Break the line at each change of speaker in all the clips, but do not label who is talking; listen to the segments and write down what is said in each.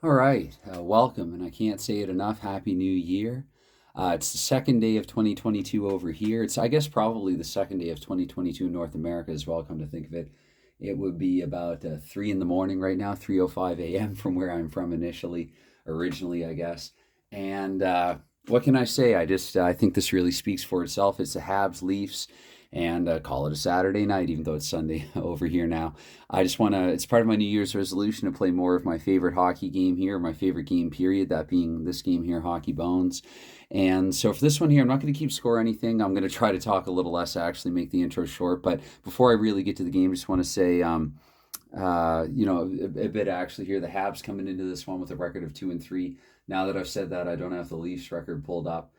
All right, welcome, and I can't say it enough. Happy New Year. It's the second day of 2022 over here. It's, I guess, probably the second day of 2022 in North America as well, come to think of it. It would be about 3 in the morning right now, 3:05 a.m. from where I'm from originally, I guess. And what can I say? I think this really speaks for itself. It's the Habs Leafs, and call it a Saturday night, even though it's Sunday over here now. I just want to, it's part of my New Year's resolution to play more of my favorite hockey game here, my favorite game period, that being this game here, Hockey Bones. And so for this one here, I'm not going to keep score or anything. I'm going to try to talk a little less, actually make the intro short. But before I really get to the game, I just want to say, a bit actually here. The Habs coming into this one with a record of 2-3. Now that I've said that, I don't have the Leafs record pulled up.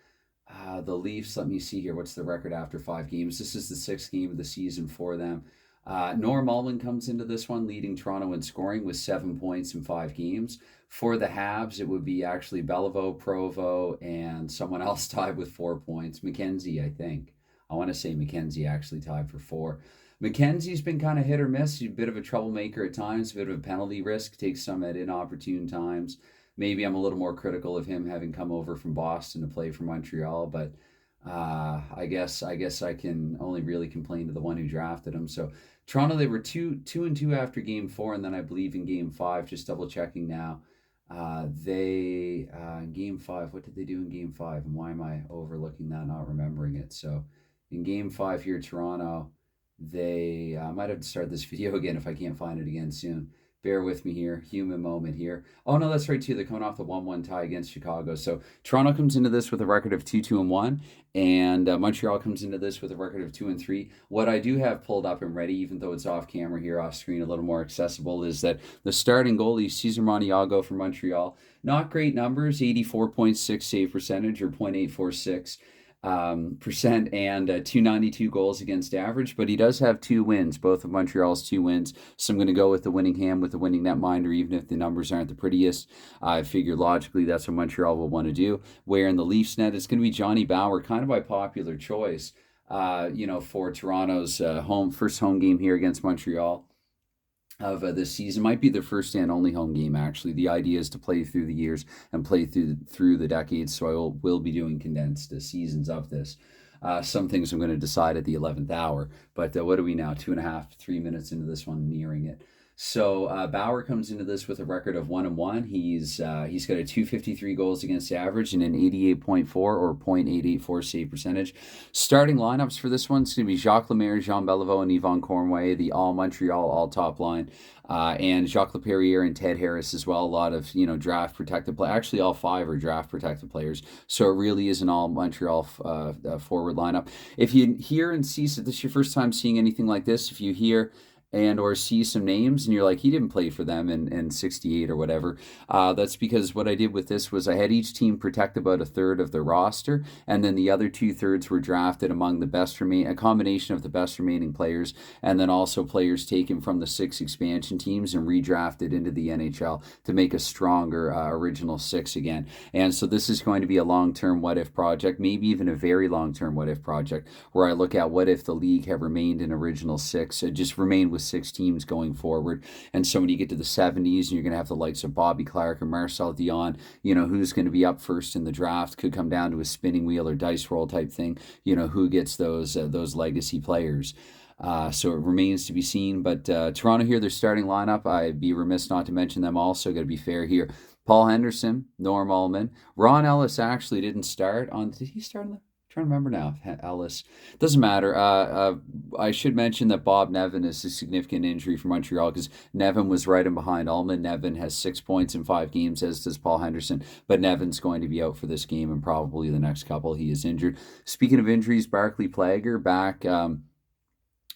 The Leafs, let me see here. What's the record after 5 games? This is the sixth game of the season for them. Norm Allman comes into this one leading Toronto in scoring with 7 points in 5 games. For the Habs, it would be actually Beliveau, Provo, and someone else tied with 4 points. McKenzie, I think. I want to say McKenzie actually tied for four. McKenzie's been kind of hit or miss. He's a bit of a troublemaker at times, a bit of a penalty risk, takes some at inopportune times. Maybe I'm a little more critical of him having come over from Boston to play for Montreal, but I guess I can only really complain to the one who drafted him. So Toronto, they were two and two after Game 4, and then I believe in Game 5. Just double checking now. They in Game 5. What did they do in Game 5? And why am I overlooking that, not remembering it? So in Game 5 here, Toronto, they might have to start this video again if I can't find it again soon. Bear with me here. Human moment here. Oh, no, that's right, too. They're coming off the 1-1 tie against Chicago. So Toronto comes into this with a record of 2-2-1, and Montreal comes into this with a record of 2-3. What I do have pulled up and ready, even though it's off camera here, off screen, a little more accessible, is that the starting goalie, Cesar Montiago from Montreal, not great numbers, 84.6 save percentage or .846 percent and 292 goals against average, but he does have 2 wins, both of Montreal's 2 wins. So I'm going to go with the winning hand with the winning netminder, even if the numbers aren't the prettiest. I figure logically that's what Montreal will want to do. Where in the Leafs net, it's going to be Johnny Bower, kind of by popular choice. For Toronto's first home game here against Montreal of this season. Might be their first and only home game, actually. The idea is to play through the years and play through the decades, so I will be doing condensed seasons of this. Some things I'm going to decide at the 11th hour, but what are we now? 2.5, 3 minutes into this one, nearing it. So Bauer comes into this with a record of 1-1. He's got a 253 goals against average and an 88.4 or .884 save percentage. Starting lineups for this one is going to be Jacques Lemaire, Jean Beliveau, and Yvon Cornway, the all Montreal, all top line. And Jacques Leperrier and Ted Harris as well. A lot of draft protected play. Actually, all five are draft protected players. So it really is an all Montreal forward lineup. If you hear and see, so this is your first time seeing anything like this. If you hear and or see some names and you're like, he didn't play for them in 68 or whatever, that's because what I did with this was I had each team protect about a third of the roster, and then the other 2/3 were drafted among a combination of the best remaining players, and then also players taken from the 6 expansion teams and redrafted into the NHL to make a stronger original 6 again. And so this is going to be a long-term what-if project, maybe even a very long-term what-if project, where I look at what if the league had remained an original 6, just remained with 6 teams going forward. And so when you get to the 70s and you're going to have the likes of Bobby Clark or Marcel Dion, who's going to be up first in the draft, could come down to a spinning wheel or dice roll type thing, who gets those legacy players. So it remains to be seen. But Toronto here, their starting lineup, I'd be remiss not to mention them also. Got to be fair here. Paul Henderson, Norm Allman. Ron Ellis actually didn't start on. Did he start on the? Trying to remember now. Ellis. Doesn't matter. I should mention that Bob Nevin is a significant injury for Montreal because Nevin was right in behind Allman. Nevin has 6 points in 5 games, as does Paul Henderson. But Nevin's going to be out for this game and probably the next couple. He is injured. Speaking of injuries, Barclay Plager back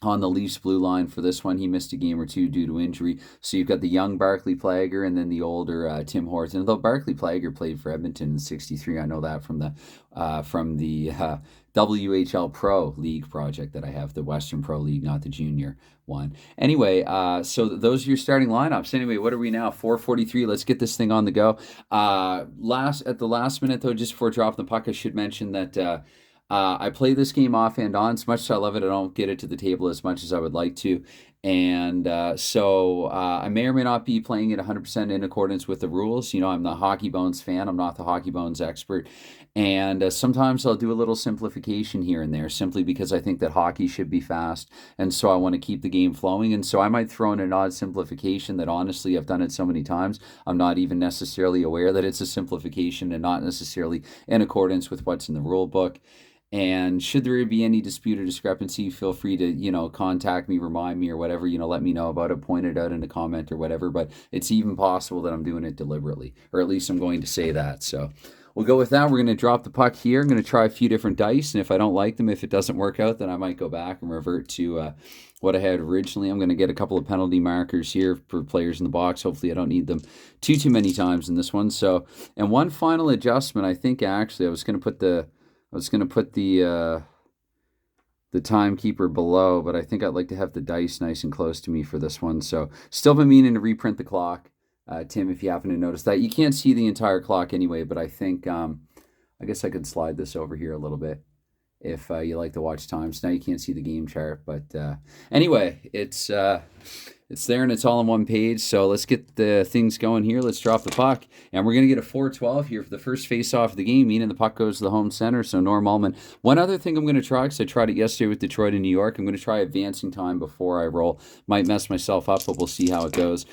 on the Leafs blue line for this one. He missed a game or two due to injury. So you've got the young Barclay Plager and then the older Tim Horton. Although Barclay Plager played for Edmonton in '63, I know that from the WHL Pro League project that I have, the Western Pro League, not the junior one. Anyway, so those are your starting lineups. Anyway, what are we now? 4:43. Let's get this thing on the go. At the last minute though, just before dropping the puck, I should mention that. I play this game off and on. As much as I love it, I don't get it to the table as much as I would like to. And so I may or may not be playing it 100% in accordance with the rules. I'm the Hockey Bones fan. I'm not the Hockey Bones expert. And sometimes I'll do a little simplification here and there simply because I think that hockey should be fast. And so I want to keep the game flowing. And so I might throw in an odd simplification that honestly I've done it so many times. I'm not even necessarily aware that it's a simplification and not necessarily in accordance with what's in the rule book. And should there be any dispute or discrepancy, feel free to, contact me, remind me or whatever, let me know about it, point it out in a comment or whatever. But it's even possible that I'm doing it deliberately, or at least I'm going to say that. So we'll go with that. We're going to drop the puck here. I'm going to try a few different dice. And if I don't like them, if it doesn't work out, then I might go back and revert to what I had originally. I'm going to get a couple of penalty markers here for players in the box. Hopefully I don't need them too many times in this one. So, and one final adjustment, I think actually I was going to put the timekeeper below, but I think I'd like to have the dice nice and close to me for this one. So still been meaning to reprint the clock. Tim, if you happen to notice that. You can't see the entire clock anyway, but I think, I guess I could slide this over here a little bit if you like to watch times. Now you can't see the game chart, but anyway, it's there and it's all on one page. So let's get the things going here. Let's drop the puck. And we're going to get a 4-12 here for the first face-off of the game, meaning the puck goes to the home center. So Norm Allman. One other thing I'm going to try, because I tried it yesterday with Detroit and New York, I'm going to try advancing time before I roll. Might mess myself up, but we'll see how it goes.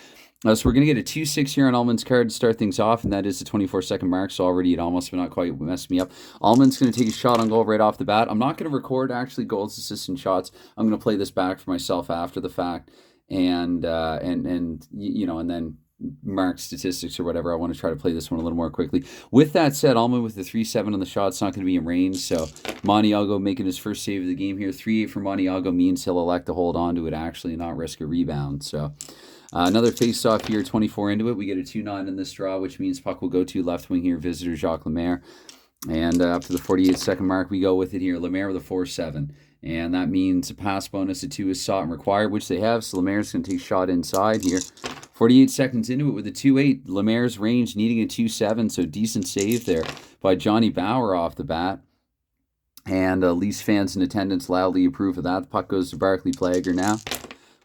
So we're going to get a 2-6 here on Allman's card to start things off, and that is the 24-second mark, so already it almost, but not quite, messed me up. Allman's going to take a shot on goal right off the bat. I'm not going to record, actually, goals, assists, and shots. I'm going to play this back for myself after the fact, and then mark statistics or whatever. I want to try to play this one a little more quickly. With that said, Allman with the 3-7 on the shot, it's not going to be in range, so Montiago making his first save of the game here. 3-8 for Montiago means he'll elect to hold on to it, actually, and not risk a rebound, so... another face-off here, 24 into it. We get a 2-9 in this draw, which means puck will go to left wing here, visitor Jacques Lemaire. And up to the 48-second mark, we go with it here. Lemaire with a 4-7. And that means a pass bonus of 2 is sought and required, which they have. So Lemaire's going to take a shot inside here. 48 seconds into it with a 2-8. Lemaire's range needing a 2-7, so decent save there by Johnny Bauer off the bat. And Leafs fans in attendance loudly approve of that. The puck goes to Barclay Plager now.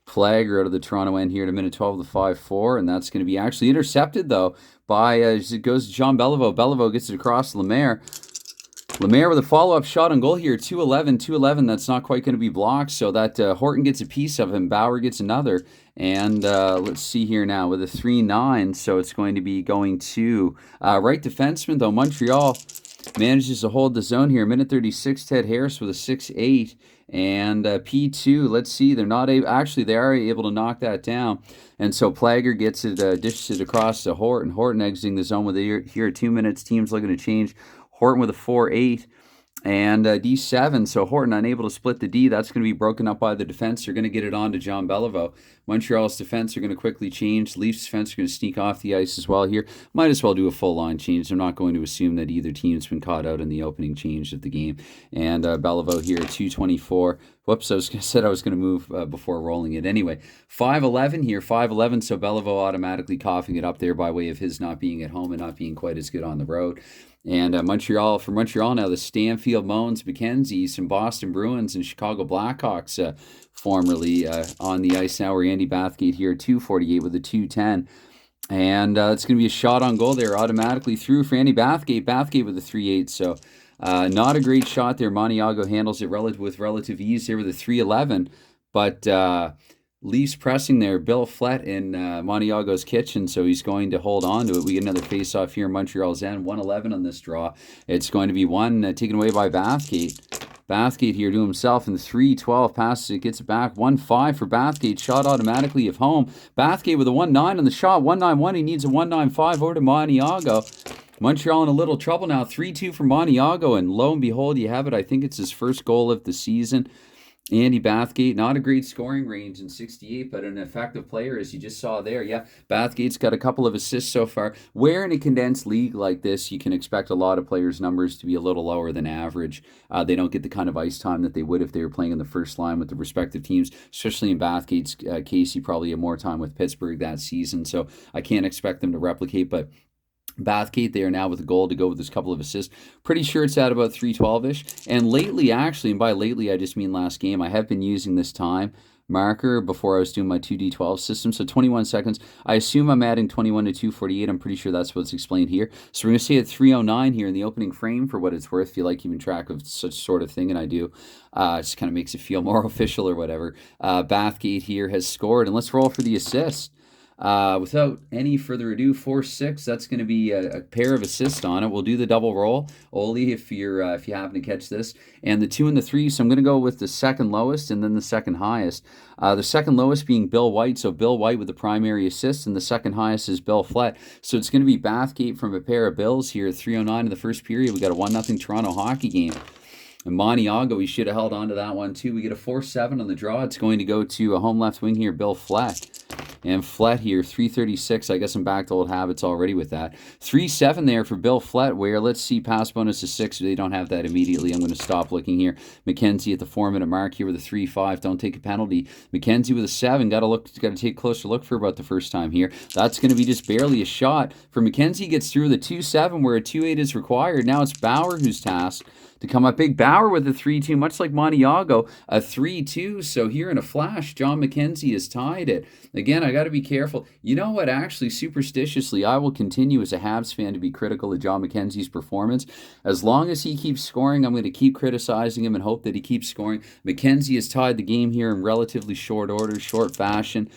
Plager out of the Toronto end here to minute 12 to 5-4, and that's going to be actually intercepted, though, by, it goes to Jean Beliveau. Beliveau gets it across to Lemaire. Lemaire with a follow-up shot on goal here, 2-11, that's not quite going to be blocked, so that Horton gets a piece of him, Bauer gets another, and let's see here now with a 3-9, so it's going to be going to right defenseman, though. Montreal manages to hold the zone here, minute 36, Ted Harris with a 6-8, and P2, let's see, they're not able, actually they are able to knock that down, and so Plager gets it, dishes it across to Horton. Horton exiting the zone with it here, 2 minutes, team's looking to change. Horton with a 4-8 and D7, so Horton unable to split the D. That's going to be broken up by the defense. They're going to get it on to John Beliveau. Montreal's defense are going to quickly change. Leafs defense are going to sneak off the ice as well here. Might as well do a full line change. I'm not going to assume that either team's been caught out in the opening change of the game. And Beliveau here at 2:24. Whoops, I said I was going to move before rolling it. Anyway, 5-11 here, 5-11, so Beliveau automatically coughing it up there by way of his not being at home and not being quite as good on the road. And Montreal now, the Stanfield Moans, Mackenzie, some Boston Bruins and Chicago Blackhawks formerly on the ice now. We're Andy Bathgate here, 2:48 with a 2:10. And it's going to be a shot on goal there automatically through for Andy Bathgate. Bathgate with a 3-8, so not a great shot there. Montiago handles it with relative ease there with a 3-11. But Leafs pressing there. Bill Flett in Montiago's kitchen, so he's going to hold on to it. We get another face-off here. Montreal's end, 1-11 on this draw. It's going to be one taken away by Bathgate. Bathgate here to himself in the 3-12 passes it, gets it back. 1-5 for Bathgate. Shot automatically of home. Bathgate with a 1-9 on the shot. 1-9-1. He needs a 1-9-5 over to Montiago. Montreal in a little trouble now. 3-2 for Montiago, and lo and behold, you have it. I think it's his first goal of the season. Andy Bathgate, not a great scoring range in 68, but an effective player, as you just saw there. Yeah, Bathgate's got a couple of assists so far. Where in a condensed league like this, you can expect a lot of players' numbers to be a little lower than average. They don't get the kind of ice time that they would if they were playing in the first line with the respective teams, especially in Bathgate's case. He probably had more time with Pittsburgh that season, so I can't expect them to replicate, but Bathgate, they are now with a goal to go with this couple of assists. Pretty sure it's at about 3:12-ish. And lately, actually, and by lately I just mean last game, I have been using this time marker before I was doing my 2D12 system. So 21 seconds. I assume I'm adding 21 to 248. I'm pretty sure that's what's explained here. So we're going to say at 309 here in the opening frame for what it's worth. If you like keeping track of such sort of thing, and I do. It just kind of makes it feel more official or whatever. Bathgate here has scored, and let's roll for the assist. Without any further ado, 4-6. That's going to be a pair of assists on it. We'll do the double roll, Oli, if you happen to catch this, and the 2 and the 3. So I'm going to go with the second lowest and then the second highest. The second lowest being Bill White, so Bill White with the primary assist, and the second highest is Bill Flett. So it's going to be Bathgate from a pair of Bills here at 3:09 in the first period. We got a 1-0 Toronto hockey game. And Montreal, we should have held on to that one too. We get a 4-7 on the draw. It's going to go to a home left wing here, Bill Flett. And Flett here, 336. I guess I'm back to old habits already with that. 3-7 there for Bill Flett, where let's see, pass bonus is 6. They don't have that immediately. I'm going to stop looking here. McKenzie at the 4-minute mark here with a 3-5. Don't take a penalty. McKenzie with a 7. Got to take a closer look for about the first time here. That's going to be just barely a shot. For McKenzie gets through the 2-7 where a 2-8 is required. Now it's Bauer who's tasked to come up big. Bauer with a 3-2, much like Montiago, a 3-2. So here in a flash, John McKenzie has tied it. Again, I got to be careful. You know what? Actually, superstitiously, I will continue as a Habs fan to be critical of John McKenzie's performance. As long as he keeps scoring, I'm going to keep criticizing him and hope that he keeps scoring. McKenzie has tied the game here in relatively short order, short fashion.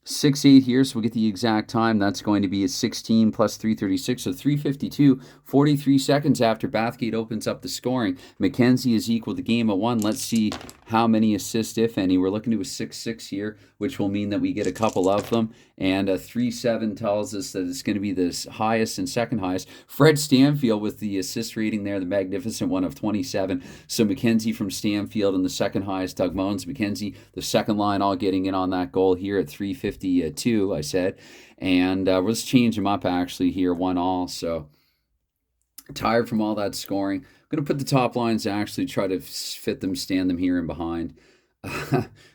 6-8 here, so we'll get the exact time. That's going to be a 16 plus 336, so 352, 43 seconds after Bathgate opens up the scoring. McKenzie has equaled the game at 1. Let's see how many assists, if any. We're looking to a 6-6 here, which will mean that we get a couple of them. And a 3-7 tells us that it's going to be the highest and second highest. Fred Stanfield with the assist rating there, the magnificent one of 27. So McKenzie from Stanfield and the second highest, Doug Moens. McKenzie, the second line, all getting in on that goal here at 352, I said. And let's change them up actually here, 1-1. So tired from all that scoring. I'm going to put the top lines, actually try to fit them, stand them here and behind.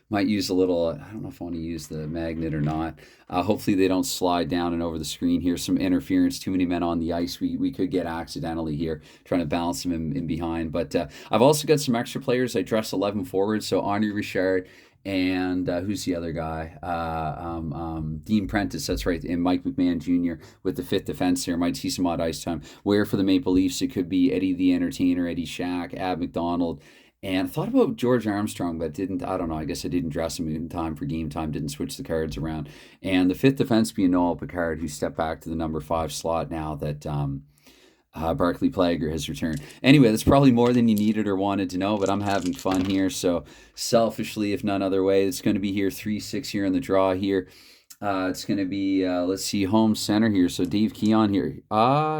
Might use a little, I don't know if I want to use the magnet or not. Hopefully they don't slide down and over the screen here. Some interference, too many men on the ice. We could get accidentally here, trying to balance them in behind. But I've also got some extra players. I dress 11 forwards, so Henri Richard and who's the other guy? Dean Prentice, that's right, and Mike McMahon Jr. with the 5th defense there. Might see some odd ice time. Where for the Maple Leafs, it could be Eddie the Entertainer, Eddie Shack, Ab McDonald. And I thought about George Armstrong, but I don't know, I guess I didn't dress him in time for game time, didn't switch the cards around. And the 5th defense being Noel Picard, who stepped back to the number 5 slot now that Barclay Plager has returned. Anyway, that's probably more than you needed or wanted to know, but I'm having fun here. So selfishly, if none other way, it's going to be here 3-6 here in the draw here. It's going to be, let's see, home center here. So Dave Keon here.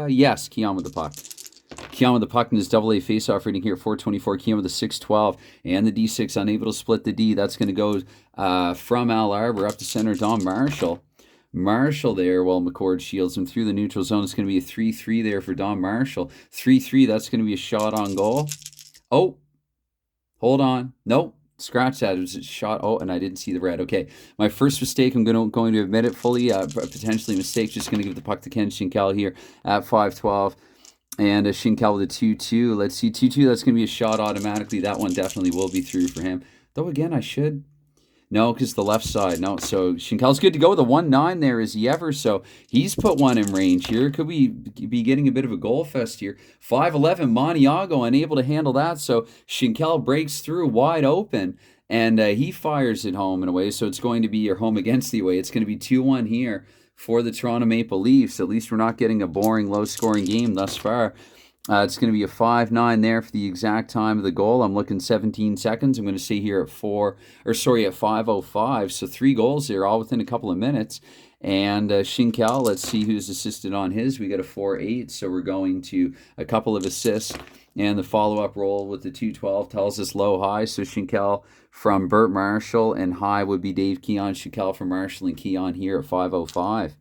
Yes, Keon with the puck. Keon with the puck in his AA faceoff rating here, 424. Keon with a 612 and the D6, unable to split the D. That's going to go from Al Arbor up to center, Don Marshall. Marshall there, while McCord shields him through the neutral zone. It's going to be a 3-3 there for Don Marshall. 3-3, that's going to be a shot on goal. Oh, hold on. Nope. Scratch that. It was a shot. Oh, and I didn't see the red. Okay. My first mistake, I'm going to admit it fully. Potentially a mistake. Just going to give the puck to Ken Schinkel here at 512. And a Schinkel with a 2-2. Let's see, 2-2. That's going to be a shot automatically. That one definitely will be through for him. Though, again, I should... No, because the left side. No, so Schinkel's good to go with a 1-9 there, is he ever? So he's put one in range here. Could we be getting a bit of a goal fest here? 5-11, Montiago unable to handle that. So Schinkel breaks through wide open, and he fires it home in a way. So it's going to be your home against the away. It's going to be 2-1 here for the Toronto Maple Leafs. At least we're not getting a boring, low-scoring game thus far. It's going to be a 5-9 there for the exact time of the goal. I'm looking 17 seconds. I'm going to say here at 5:05. So 3 goals there, all within a couple of minutes. And Schinkel, let's see who's assisted on his. We got a 4-8, so we're going to a couple of assists. And the follow-up roll with the 212 tells us low-high. So Schinkel from Bert Marshall, and high would be Dave Keon. Schinkel from Marshall and Keon here at 5:05.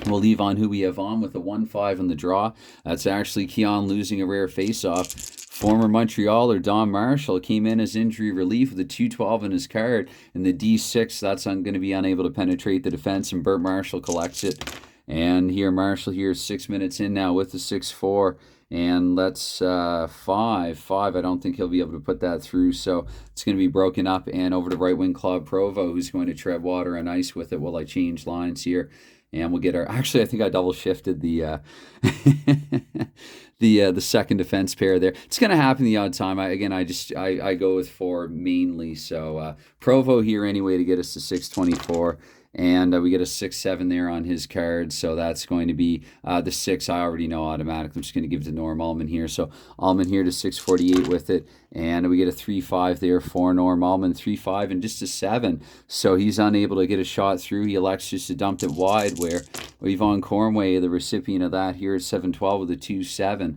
We'll leave on who we have on with a 1-5 in the draw. That's actually Keon losing a rare face-off. Former Montrealer Don Marshall came in as injury relief with a 212 in his card. And the D6, that's going to be unable to penetrate the defense, and Bert Marshall collects it. And here, Marshall here, 6 minutes in now with the 6-4. And let's 5. I don't think he'll be able to put that through. So it's going to be broken up and over to right wing Claude Provo, who's going to tread water and ice with it while I change lines here. And we'll get our. Actually, I think I double shifted the the second defense pair there. It's going to happen the odd time. I go with 4 mainly. So Provo here anyway to get us to 624. And we get a 6-7 there on his card. So that's going to be the 6 I already know automatically. I'm just going to give it to Norm Allman here. So Allman here to 648 with it. And we get a 3-5 there for Norm Allman. 3-5 and just a 7. So he's unable to get a shot through. He elects just to dump it wide where Yvonne Cornway, the recipient of that here at 7-12 with a 2-7.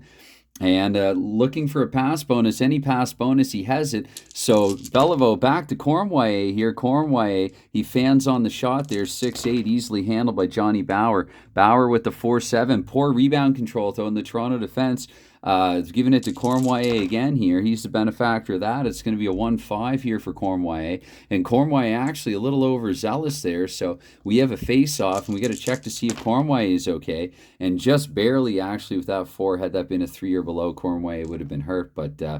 And looking for a pass bonus. Any pass bonus, he has it. So Beliveau back to Cornway here. Cornway, he fans on the shot there. 6-8, easily handled by Johnny Bauer. Bauer with the 4-7. Poor rebound control, though, in the Toronto defense. Giving it to Cornway again here. He's the benefactor of that. It's going to be a 1-5 here for Cornway. And Cornway actually a little overzealous there. So we have a face-off, and we got to check to see if Cornway is okay. And just barely, actually, with that 4, had that been a 3 or below, Cornway would have been hurt. But we're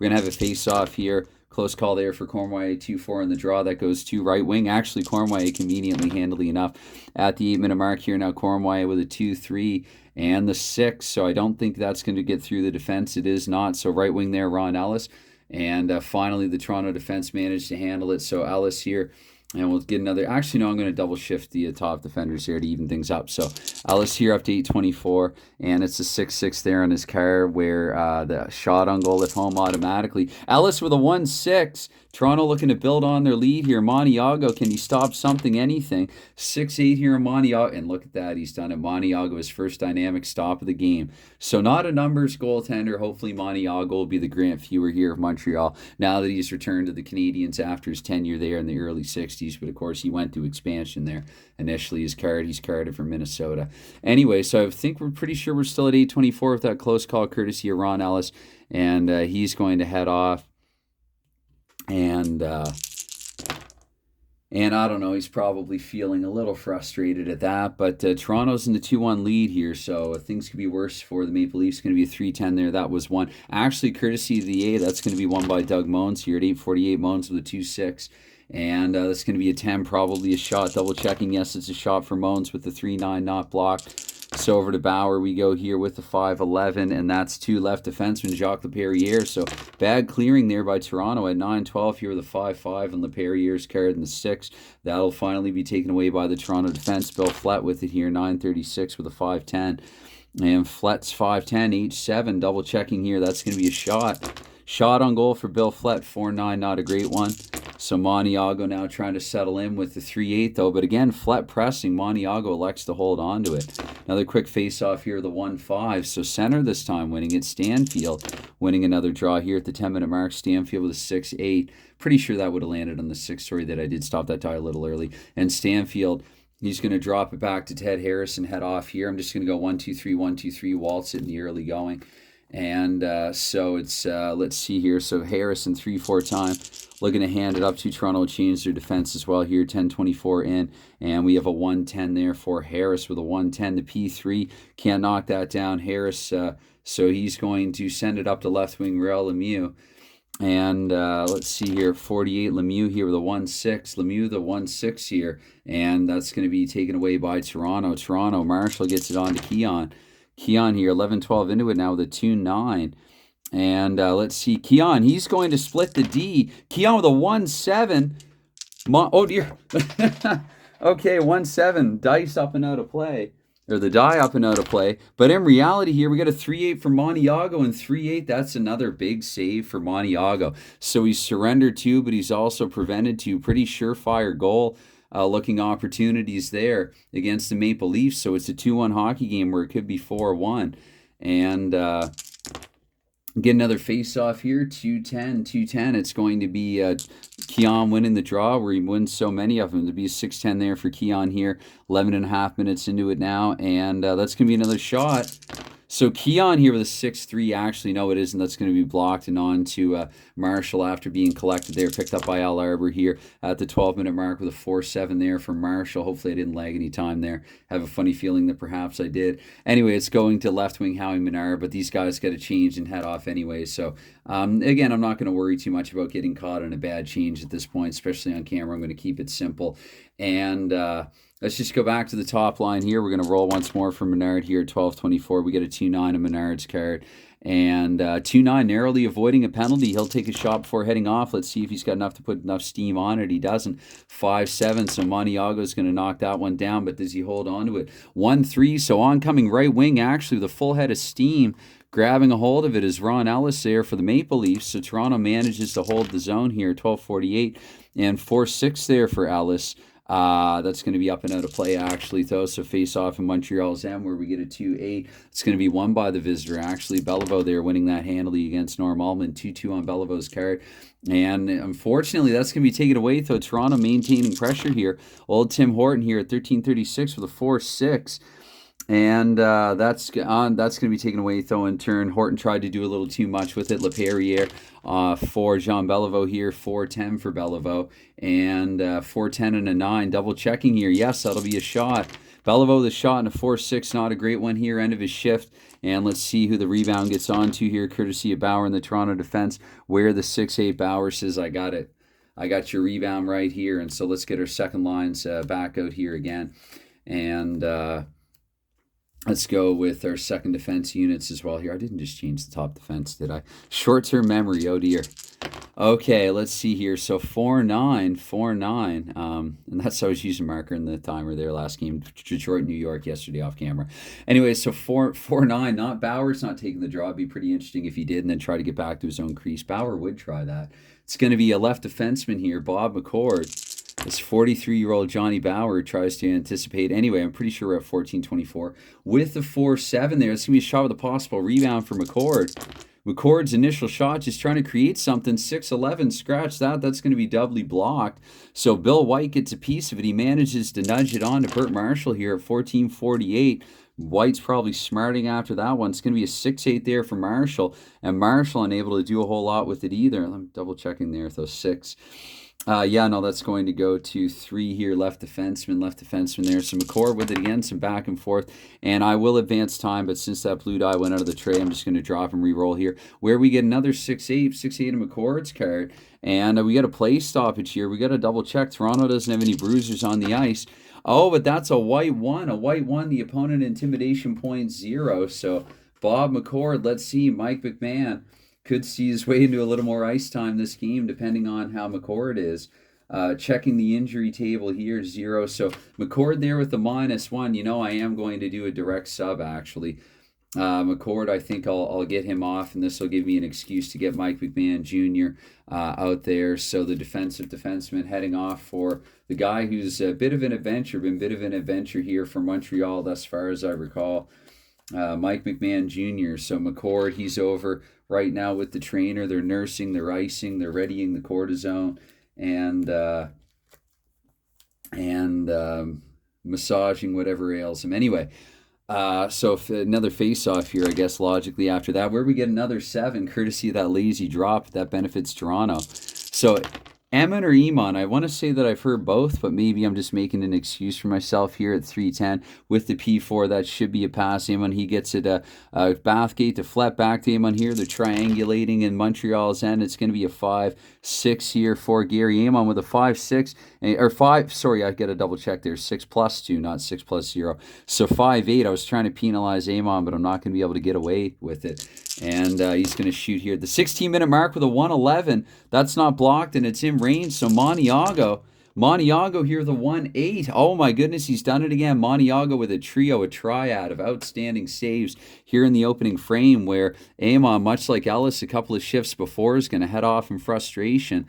going to have a face-off here. Close call there for Cornway, 2-4 in the draw. That goes to right wing. Actually, Cornway conveniently, handily enough at the 8-minute mark here. Now Cornway with a 2-3 and the 6. So I don't think that's going to get through the defense. It is not. So right wing there, Ron Ellis. And finally, the Toronto defense managed to handle it. So Ellis here. And we'll get another. Actually, no, I'm going to double shift the top defenders here to even things up. So Ellis here up to 824, and it's a 6-6 there on his car where the shot on goal at home automatically. Ellis with a 1-6. Toronto looking to build on their lead here. Montiago, can he stop something, anything? 6-8 here in Montiago. And look at that, he's done it. Montiago, his first dynamic stop of the game. So not a numbers goaltender. Hopefully Montiago will be the Grant Fuhr here of Montreal now that he's returned to the Canadiens after his tenure there in the early 60s. But of course, he went to expansion there initially. He's carded from Minnesota. Anyway, so I think we're pretty sure we're still at 824 with that close call courtesy of Ron Ellis. And he's going to head off. And I don't know, he's probably feeling a little frustrated at that. But Toronto's in the 2-1 lead here, so things could be worse for the Maple Leafs. Going to be a 3-10 there. That was one. Actually, courtesy of the A, that's going to be won by Doug Moens here at 8:48. Moens with a 2-6. And that's going to be a 10, probably a shot. Double checking, yes, it's a shot for Moens with the 3-9 not blocked. So over to Bauer we go here with the 5-11, and that's 2 left defensemen, Jacques Laperriere. So bad clearing there by Toronto at 9-12 here with a 5-5 and Laperriere's card in the 6. That'll finally be taken away by the Toronto defense. Bill Flett with it here, 9-36 with a 5-10. And Flett's 5-10, H7, double checking here. That's going to be a shot. Shot on goal for Bill Flett, 4-9, not a great one. So Montiago now trying to settle in with the 3-8 though. But again, Flett pressing. Montiago elects to hold on to it. Another quick face-off here, the 1-5. So center this time winning it. Stanfield winning another draw here at the 10-minute mark. Stanfield with a 6-8. Pretty sure that would have landed on the 6. Sorry that I did stop that tie a little early. And Stanfield, he's going to drop it back to Ted Harrison, head off here. I'm just going to go 1-2-3, 1-2-3, waltz it in the early going. And so it's, let's see here. So Harrison 3-4 time. Looking to hand it up to Toronto, change their defense as well here. 10-24 in. And we have a 1-10 there for Harris with a 1-10. The P3 can't knock that down. Harris, so he's going to send it up to left wing Rail Lemieux. And let's see here, 48 Lemieux here with a 1-6. Lemieux the 1-6 here. And that's going to be taken away by Toronto. Marshall gets it on to Keon. Keon here, 11-12 into it now with a 2-9. And let's see, Keon, he's going to split the D. Keon with a 1-7. Oh, dear. Okay, 1-7. Dice up and out of play. Or the die up and out of play. But in reality here, we got a 3-8 for Montiago. And 3-8, that's another big save for Montiago. So he's surrendered 2, but he's also prevented 2. Pretty surefire goal. Looking opportunities there against the Maple Leafs. So it's a 2-1 hockey game where it could be 4-1. And get another face-off here, 2-10. It's going to be Keon winning the draw where he wins so many of them. There'll be a 6-10 there for Keon here. 11 and a half minutes into it now. And that's going to be another shot. So Keon here with a 6-3. Actually, no, it isn't. That's going to be blocked and on to Marshall after being collected there. Picked up by Al Arbor here at the 12-minute mark with a 4-7 there for Marshall. Hopefully I didn't lag any time there. Have a funny feeling that perhaps I did. Anyway, it's going to left wing Howie Menard, but these guys got to change and head off anyway. So, again, I'm not going to worry too much about getting caught in a bad change at this point, especially on camera. I'm going to keep it simple. And let's just go back to the top line here. We're going to roll once more for Menard here at 12:24. We get a 2-9 of Menard's card. And 2-9, narrowly avoiding a penalty. He'll take a shot before heading off. Let's see if he's got enough to put enough steam on it. He doesn't. 5-7, so Montiago's going to knock that one down, but does he hold on to it? 1-3, so oncoming right wing, actually, with a full head of steam. Grabbing a hold of it is Ron Ellis there for the Maple Leafs. So Toronto manages to hold the zone here, 12:48, and 4-6 there for Ellis. That's going to be up and out of play, actually, though. So face off in Montreal's end, where we get a 2-8. It's going to be won by the visitor, actually. Beliveau there winning that handily against Norm Allman. 2-2 on Beliveau's card. And unfortunately, that's going to be taken away, though. Toronto maintaining pressure here. Old Tim Horton here at 13:36 with a 4-6. And that's going to be taken away, though, in turn. Horton tried to do a little too much with it. Leperrier for Jean Beliveau here, 4-10 for Beliveau. And 4-10 and a 9. Double checking here. Yes, that'll be a shot. Beliveau with a shot and a 4-6. Not a great one here, end of his shift. And let's see who the rebound gets onto here, courtesy of Bauer in the Toronto defense, where the 6'8 Bauer says, I got it. I got your rebound right here. And so let's get our second lines back out here again. And let's go with our second defense units as well here. I didn't just change the top defense, did I? Short-term memory, oh dear. Okay, let's see here. So 4-9, 4-9. And that's how I was using marker in the timer there last game. Detroit, New York yesterday off camera. Anyway, so 4-9. Not Bauer's not taking the draw. It'd be pretty interesting if he did and then try to get back to his own crease. Bauer would try that. It's going to be a left defenseman here, Bob McCord. This 43-year-old Johnny Bauer tries to anticipate. Anyway, I'm pretty sure we're at 14:24. With the 4-7 there, it's going to be a shot with a possible rebound for McCord. McCord's initial shot just trying to create something. 6-11, scratch that. That's going to be doubly blocked. So Bill White gets a piece of it. He manages to nudge it on to Bert Marshall here at 14:48. White's probably smarting after that one. It's going to be a 6-8 there for Marshall. And Marshall unable to do a whole lot with it either. I'm double checking there with those 6. Yeah, no, that's going to go to 3 here, left defenseman there. So McCord with it again, some back and forth. And I will advance time, but since that blue die went out of the tray, I'm just going to drop and re-roll here, where we get another 6-8 of McCord's card. And we got a play stoppage here. We got to double check. Toronto doesn't have any bruisers on the ice. Oh, but that's a white one. A white one, the opponent intimidation point 0. So Bob McCord, let's see, Mike McMahon could see his way into a little more ice time this game, depending on how McCord is. Checking the injury table here, 0. So McCord there with the -1. You know, I am going to do a direct sub, actually. McCord, I think I'll get him off, and this will give me an excuse to get Mike McMahon Jr. Out there. So the defensive defenseman heading off for the guy who's been a bit of an adventure here for Montreal thus far, as I recall. Mike McMahon Jr. So McCord, he's over right now with the trainer. They're nursing, they're icing, they're readying the cortisone, and massaging whatever ails him. Anyway, so if another face-off here, I guess, logically after that, where we get another 7, courtesy of that lazy drop, that benefits Toronto. So Ammon or Iman, I want to say that I've heard both, but maybe I'm just making an excuse for myself here at 3:10 with the P4. That should be a pass. Iman, he gets it. Bathgate to flat back to Iman here. They're triangulating in Montreal's end. It's going to be a 5-6 here for Gary Iman with a 5-6 or 5. Sorry, I got to double check there. 6+2, not 6+0. So 5-8. I was trying to penalize Iman, but I'm not going to be able to get away with it. And he's going to shoot here at the 16-minute mark with a 1-11. That's not blocked, and it's in range. So Montiago here with a 1-8. Oh my goodness, he's done it again. Montiago with a triad of outstanding saves here in the opening frame, where Amon, much like Ellis a couple of shifts before, is going to head off in frustration.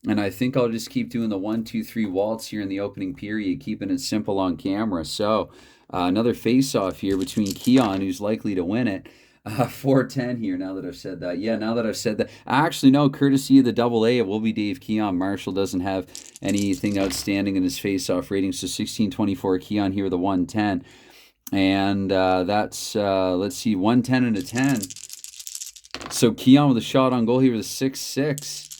And I think I'll just keep doing the 1-2-3 waltz here in the opening period, keeping it simple on camera. So another face-off here between Keon, who's likely to win it. 4-10 here, now that I've said that. Yeah, now that I've said that. Actually, no, courtesy of the AA, it will be Dave Keon. Marshall doesn't have anything outstanding in his face-off rating, so 16-24 Keon here with a 1-10. And that's, let's see, 110 and a 10. So Keon with a shot on goal here with a 6-6.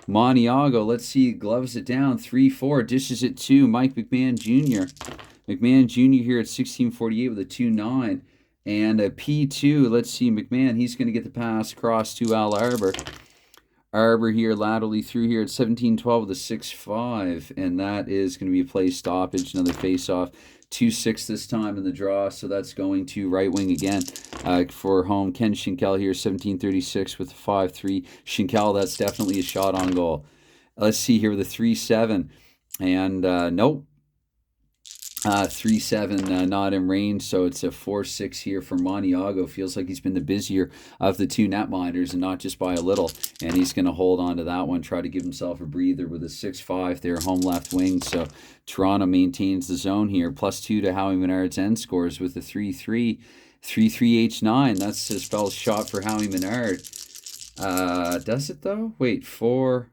Montiago, let's see, gloves it down, 3-4, dishes it to Mike McMahon Jr. McMahon Jr. here at 1648 with a 2-9. And a P2, let's see, McMahon, he's going to get the pass across to Al Arbor. Arbor here laterally through here at 17-12 with a 6-5. And that is going to be a play stoppage, another face-off. 2-6 this time in the draw, so that's going to right wing again for home. Ken Schinkel here, 17-36 with a 5-3. Schinkel, that's definitely a shot on goal. Let's see here with a 3-7. And nope. 3-7, not in range, so it's a 4-6 here for Montiago. Feels like he's been the busier of the two netminders, and not just by a little. And he's going to hold on to that one, try to give himself a breather with a 6-5 there, home left wing. So Toronto maintains the zone here. +2 to Howie Menard's end scores with a 3-3. 3-3-H9. That's a spell shot for Howie Menard. Does it though? Wait, 4.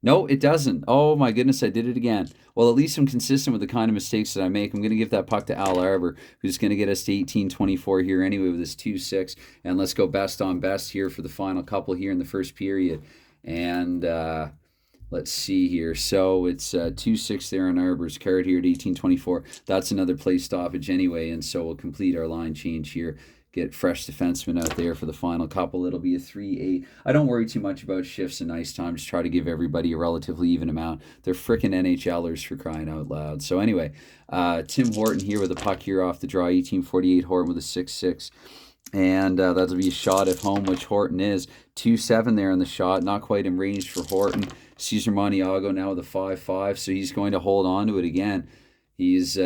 No, it doesn't. Oh my goodness, I did it again. Well, at least I'm consistent with the kind of mistakes that I make. I'm going to give that puck to Al Arbor, who's going to get us to 18-24 here anyway with this 2-6. And let's go best on best here for the final couple here in the first period. And let's see here. So it's 2-6 there on Arbor's card here at 18-24. That's another play stoppage anyway, and so we'll complete our line change here. Get fresh defensemen out there for the final couple. It'll be a 3-8. I don't worry too much about shifts and ice time. Just try to give everybody a relatively even amount. They're frickin' NHLers for crying out loud. So anyway, Tim Horton here with a puck here off the draw. 18-48. Horton with a 6-6. And that'll be a shot at home, which Horton is. 2-7 there on the shot. Not quite in range for Horton. Cesar Montiago now with a 5-5. So he's going to hold on to it again. He's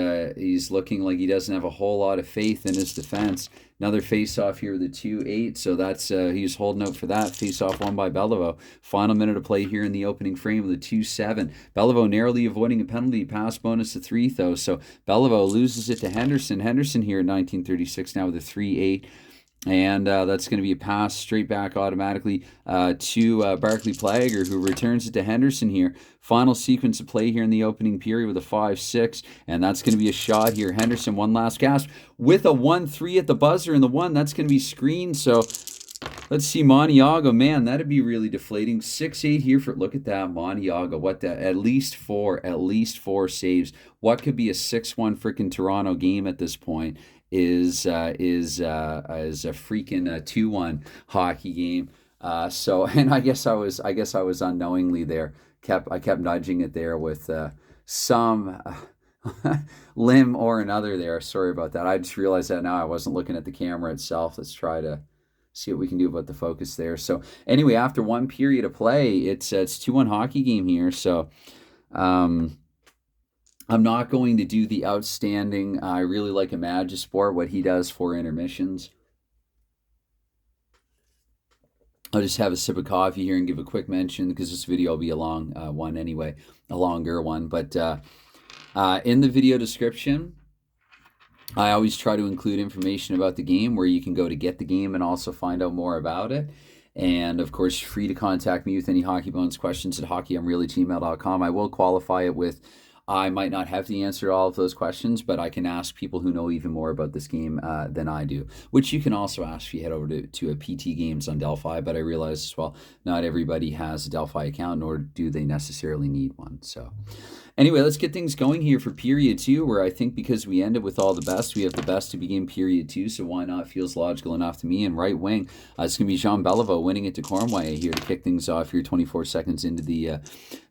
looking like he doesn't have a whole lot of faith in his defense. Another face-off here with a 2-8, so that's he's holding out for that. Face-off won by Beliveau. Final minute of play here in the opening frame with a 2-7. Beliveau narrowly avoiding a penalty, pass bonus to 3, though. So Beliveau loses it to Henderson. Henderson here at 1936 now with a 3-8. And that's going to be a pass straight back automatically to Barclay Plager, who returns it to Henderson here. Final sequence of play here in the opening period with a 5-6. And that's going to be a shot here. Henderson, one last gasp with a 1-3 at the buzzer. And the one, that's going to be screened. So let's see, Montiago. Man, that'd be really deflating. 6-8 here for, look at that, Montiago. What the, at least four saves. What could be a 6-1 freaking Toronto game at this point? Is a freaking 2-1 hockey game. So, and I guess I was unknowingly there. I kept nudging it there with some limb or another there. Sorry about that. I just realized that now. I wasn't looking at the camera itself. Let's try to see what we can do about the focus there. So anyway, after one period of play, it's 2-1 hockey game here. So I'm not going to do the outstanding. I really like Magisport, what he does for intermissions. I'll just have a sip of coffee here and give a quick mention, because this video will be a long one anyway, a longer one. But in the video description, I always try to include information about the game where you can go to get the game and also find out more about it. And of course, free to contact me with any Hockey Bones questions at hockeyunreal@gmail.com. I will qualify it with, I might not have the answer to all of those questions, but I can ask people who know even more about this game than I do, which you can also ask if you head over to a PT Games on Delphi. But I realize as well, not everybody has a Delphi account, nor do they necessarily need one. So anyway, let's get things going here for period 2, where I think because we ended with all the best, we have the best to begin period 2, so why not? Feels logical enough to me. And right wing, it's going to be Jean Beliveau winning it to Cornway here to kick things off here 24 seconds into the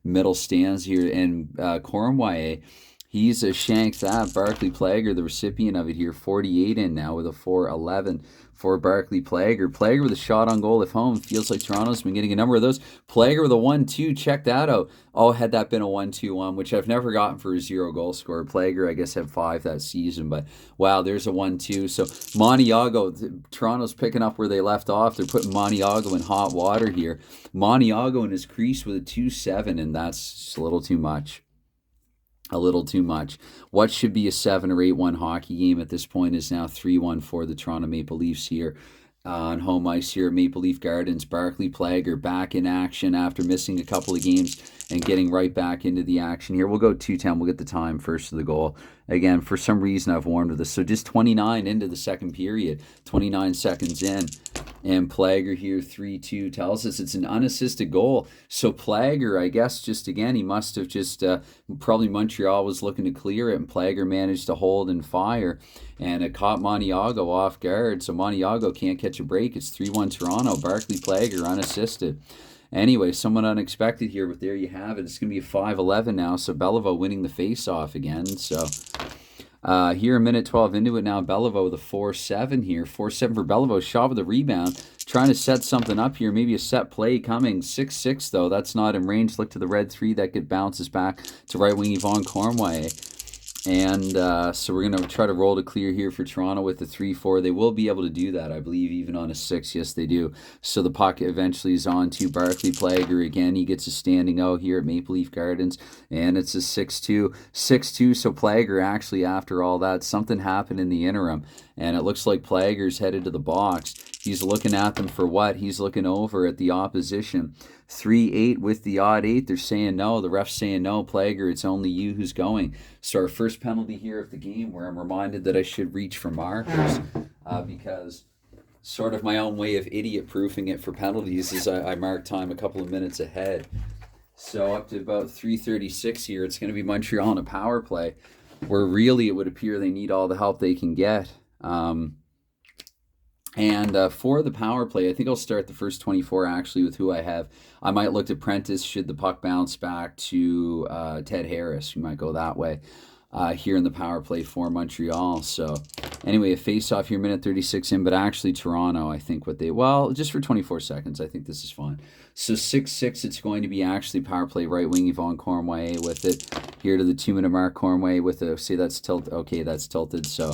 middle stands here. And Cornway, he's shanked that. Barclay Plager, the recipient of it here, 48 in now with a 4-11 for Barclay Plager. Plager with a shot on goal if home. Feels like Toronto's been getting a number of those. Plager with a 1-2. Check that out. Oh, had that been a 1-2-1, which I've never gotten for a 0-goal scorer. Plager, I guess, had 5 that season, but wow, there's a 1-2. So Montiago, Toronto's picking up where they left off. They're putting Montiago in hot water here. Montiago in his crease with a 2-7, and that's just a little too much. A little too much. What should be a 7 or 8-1 hockey game at this point is now 3-1 for the Toronto Maple Leafs here. on home ice here at Maple Leaf Gardens. Barclay Plager back in action after missing a couple of games and getting right back into the action here. We'll go 2:10. We'll get the time first of the goal. Again, for some reason, I've warmed with this. So just 29 into the second period, 29 seconds in. And Plager here, 3-2, tells us it's an unassisted goal. So Plager, I guess, just again, he must have just, probably Montreal was looking to clear it, and Plager managed to hold and fire. And it caught Montiago off guard. So Montiago can't catch a break. It's 3-1 Toronto. Barclay Plager unassisted. Anyway, somewhat unexpected here, but there you have it. It's going to be a 5-11 now. So Beliveau winning the face-off again. So here a minute 12 into it now. Beliveau with a 4-7 here. 4-7 for Beliveau. Shaw with a rebound. Trying to set something up here. Maybe a set play coming. 6-6 though. That's not in range. Look to the red 3. That could bounces back to right wing Yvonne Cornway. And so we're going to try to roll to clear here for Toronto with the 3-4. They will be able to do that, I believe, even on a 6. Yes, they do. So the puck eventually is on to Barclay Plager. Again, he gets a standing out here at Maple Leaf Gardens. And it's a 6-2. 6-2, so Plager actually, after all that, something happened in the interim. And it looks like Plager's headed to the box. He's looking at them for what? He's looking over at the opposition. 3-8 with the odd 8. They're saying no. The ref's saying no. Plager, it's only you who's going. So our first penalty here of the game, where I'm reminded that I should reach for markers because sort of my own way of idiot-proofing it for penalties is I mark time a couple of minutes ahead. So up to about 3:36 here, it's going to be Montreal on a power play, where really it would appear they need all the help they can get. And for the power play, I think I'll start the first 24 actually with who I have. I might look at Prentice should the puck bounce back to Ted Harris. We might go that way here in the power play for Montreal. So anyway, a face-off here, minute 36 in, but actually Toronto, I think just for 24 seconds, I think this is fine. So 6-6, it's going to be actually power play right wing Yvonne Cornway with it here to the 2-minute mark. Cornway with that's tilted. Okay, that's tilted. So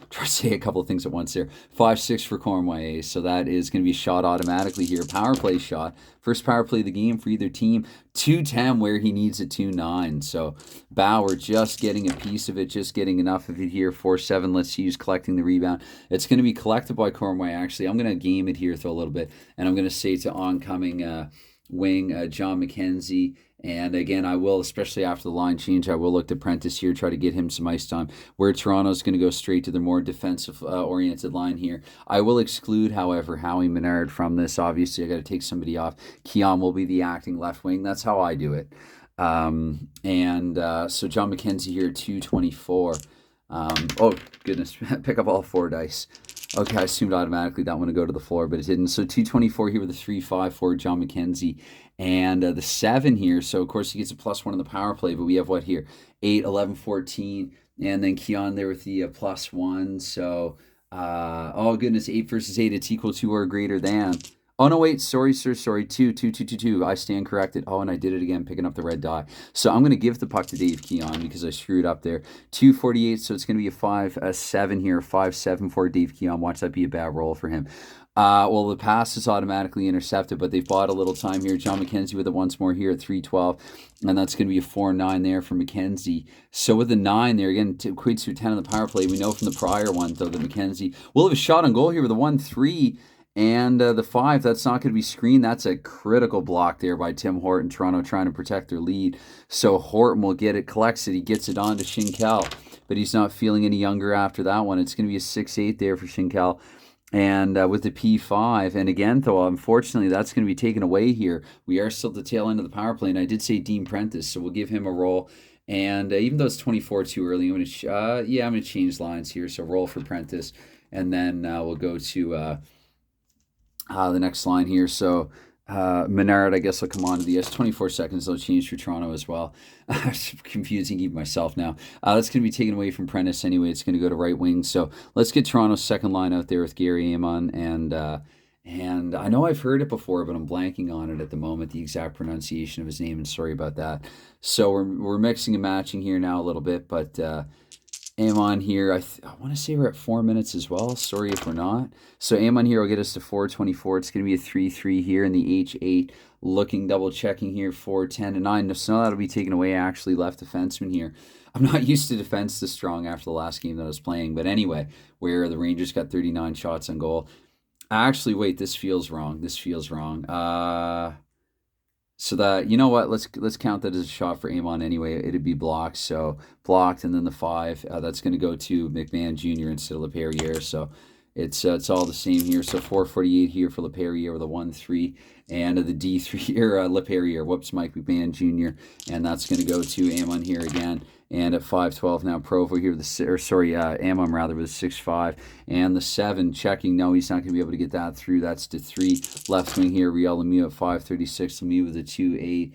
try to say a couple of things at once there. 5-6 for Cornway. So that is going to be shot automatically here. Power play shot. First power play of the game for either team. 2-10 where he needs a 2-9. So Bauer just getting a piece of it, just getting enough of it here. 4-7. Let's see who's collecting the rebound. It's going to be collected by Cornway, actually. I'm going to game it here for a little bit, and I'm going to say to oncoming wing John McKenzie. And again, I will, especially after the line change, I will look to Prentice here, try to get him some ice time, where Toronto's going to go straight to their more defensive-oriented line here. I will exclude, however, Howie Menard from this. Obviously, I got to take somebody off. Keon will be the acting left wing. That's how I do it. So John McKenzie here, 224. Oh, goodness, pick up all 4 dice. Okay, I assumed automatically that one would go to the floor, but it didn't. So 224 here with a 3-5 for John McKenzie. And the 7 here, so of course he gets a +1 in the power play, but we have what here? 8, 11, 14, and then Keon there with the +1. So, oh goodness, 8 versus 8, it's equal to or greater than. Oh, no, wait, sorry, sir, sorry, 2, 2, 2, 2, 2. I stand corrected. Oh, and I did it again, picking up the red die. So I'm going to give the puck to Dave Keon because I screwed up there. 2:48, so it's going to be a 5-7 here, 5-7 for Dave Keon. Watch that be a bad roll for him. Well, the pass is automatically intercepted, but they've bought a little time here. John McKenzie with it once more here at 3:12, and that's going to be a 4-9 there for McKenzie. So with the 9 there, again, it equates to a 10 on the power play. We know from the prior one, though, that McKenzie will have a shot on goal here with a 1-3. And the 5, that's not going to be screened. That's a critical block there by Tim Horton. Toronto trying to protect their lead. So Horton will get it, collects it. He gets it on to Schinkel, but he's not feeling any younger after that one. It's going to be a 6-8 there for Schinkel. And with the P5, and again, though, unfortunately, that's going to be taken away here. We are still at the tail end of the power play, and I did say Dean Prentice, so we'll give him a roll. And even though it's 24 too early, I'm going to change lines here. So roll for Prentice, and then we'll go to the next line here. So Menard, I guess, will come on to the 24 seconds. They'll change for Toronto as well. It's confusing even myself now. That's going to be taken away from Prentice anyway. It's going to go to right wing. So let's get Toronto's second line out there with Gary Amon. And I know I've heard it before, but I'm blanking on it at the moment, the exact pronunciation of his name, and sorry about that. So we're mixing and matching here now a little bit, but Amon here, I want to say we're at 4 minutes as well. Sorry if we're not. So Amon here will get us to 4:24. It's going to be a 3-3 here in the H8. Looking, double checking here, 4:10 and 9. So that'll be taken away, actually, left defenseman here. I'm not used to defense this strong after the last game that I was playing. But anyway, where the Rangers got 39 shots on goal. Actually, wait, this feels wrong. This feels wrong. So that, you know what? Let's count that as a shot for Amon anyway. It'd be blocked, so blocked, and then the 5. That's going to go to McMahon Jr. instead of Leperrier. So it's all the same here. So 448 here for Leperrier with a 1-3, and the D3 here, Leperrier. Whoops, Mike McMahon Jr. And that's going to go to Amon here again. And at 512 now, Provo here with Amon rather with a 6-5, and the 7 checking. No, he's not going to be able to get that through. That's to 3. Left wing here, Real Lemieux at 536. Lemieux with a 2-8.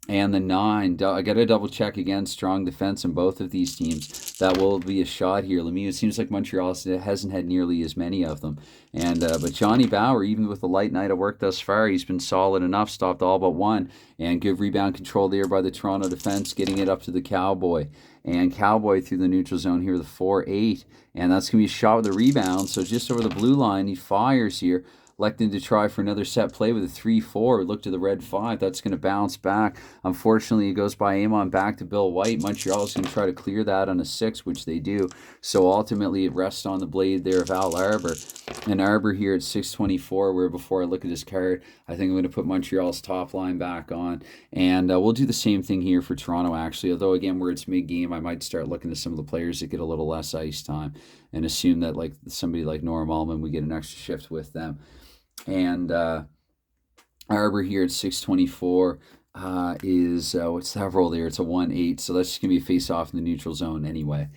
And the 9, I got to double check again. Strong defense in both of these teams. That will be a shot here. Lemieux, it seems like Montreal hasn't had nearly as many of them. And but Johnny Bower, even with the light night of work thus far, he's been solid enough. Stopped all but one. And good rebound control there by the Toronto defense, getting it up to the Cowboy. And Cowboy through the neutral zone here with a 4-8. And that's going to be a shot with a rebound. So just over the blue line, he fires here. Electing to try for another set play with a 3-4. Look to the red 5. That's going to bounce back. Unfortunately, it goes by Amon back to Bill White. Montreal is going to try to clear that on a 6, which they do. So ultimately, it rests on the blade there of Al Arbour. And Arbour here at 624, where before I look at his card, I think I'm going to put Montreal's top line back on. And we'll do the same thing here for Toronto, actually. Although, again, where it's mid-game, I might start looking at some of the players that get a little less ice time and assume that like somebody like Norm Allman, we get an extra shift with them. And Arbour here at 624 is, what's that roll there? It's a 1-8, so that's just going to be a face-off in the neutral zone anyway.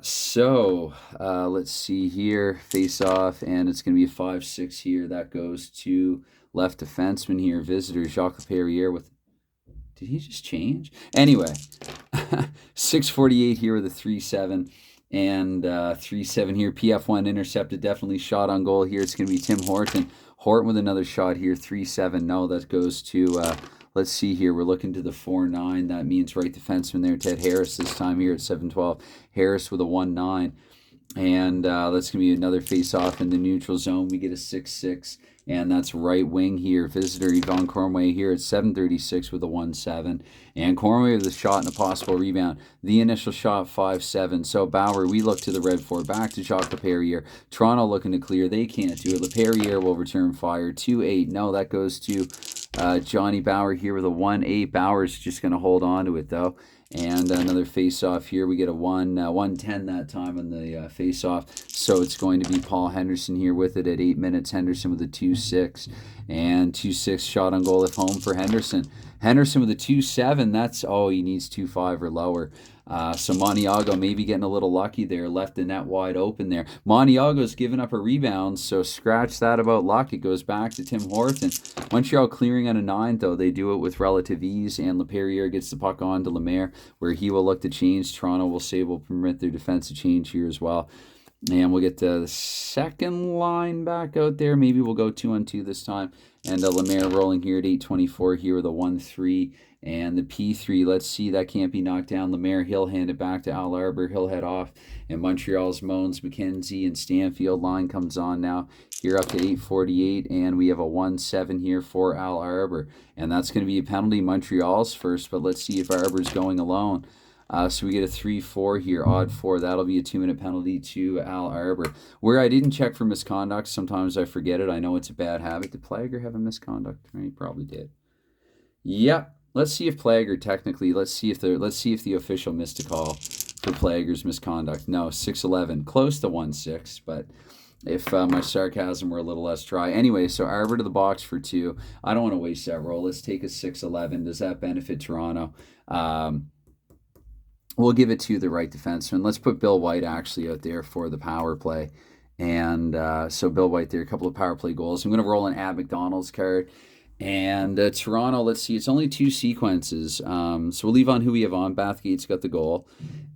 So let's see here, face-off, and it's going to be a 5-6 here. That goes to left defenseman here, visitor, Jacques Leperrier with, did he just change? Anyway, 648 here with a 3-7. And 3-7 here. PF1 intercepted, definitely shot on goal here. It's going to be Tim Horton. Horton with another shot here, 3-7. No, that goes to, let's see here. We're looking to the 4-9. That means right defenseman there, Ted Harris this time here at 7-12. Harris with a 1-9. And that's going to be another face-off in the neutral zone. We get a 6-6. And that's right wing here. Visitor Yvonne Cornway here at 7:36 with a 1-7. And Cornway with a shot and a possible rebound. The initial shot, 5-7. So Bauer, we look to the red 4. Back to Jacques Leperrier. Toronto looking to clear. They can't do it. Leperrier will return fire. 2-8. No, that goes to Johnny Bauer here with a 1-8. Bauer's just going to hold on to it, though. And another face-off here. We get a 1-10 that time on the face-off. So it's going to be Paul Henderson here with it at 8 minutes. Henderson with a 2-6. And 2-6 shot on goal if home for Henderson. Henderson with a 2-7. That's, he needs 2-5 or lower. So Montiago maybe getting a little lucky there. Left the net wide open there. Montiago's given up a rebound, so scratch that about luck. It goes back to Tim Horton. Montreal clearing on a 9, though. They do it with relative ease, and Leperrier gets the puck on to Lemaire, where he will look to change. Toronto will permit their defense to change here as well. And we'll get the second line back out there. Maybe we'll go 2-on-2 this time. And Lemaire rolling here at 8:24 here with a 1-3. And the P3, let's see, that can't be knocked down. Lemaire, he'll hand it back to Al Arbour. He'll head off. And Montreal's Moans, McKenzie, and Stanfield line comes on now. Here up to 8:48. And we have a 1-7 here for Al Arbour. And that's going to be a penalty. Montreal's first, but let's see if Arbour's going alone. So we get a 3-4 here, odd 4. That'll be a 2-minute penalty to Al Arbour. Where I didn't check for misconduct, sometimes I forget it. I know it's a bad habit. Did Plager have a misconduct? He probably did. Yep. Let's see if Plager technically. Let's see if the official missed a call for Plager's misconduct. No, 6-11, close to 1-6, but if my sarcasm were a little less dry. Anyway, so Arbour to the box for 2. I don't want to waste that roll. Let's take a 6-11. Does that benefit Toronto? We'll give it to the right defenseman. Let's put Bill White actually out there for the power play. And so Bill White there, a couple of power play goals. I'm going to roll an Ab McDonald's card. And Toronto, let's see, it's only 2 sequences. So we'll leave on who we have on. Bathgate's got the goal.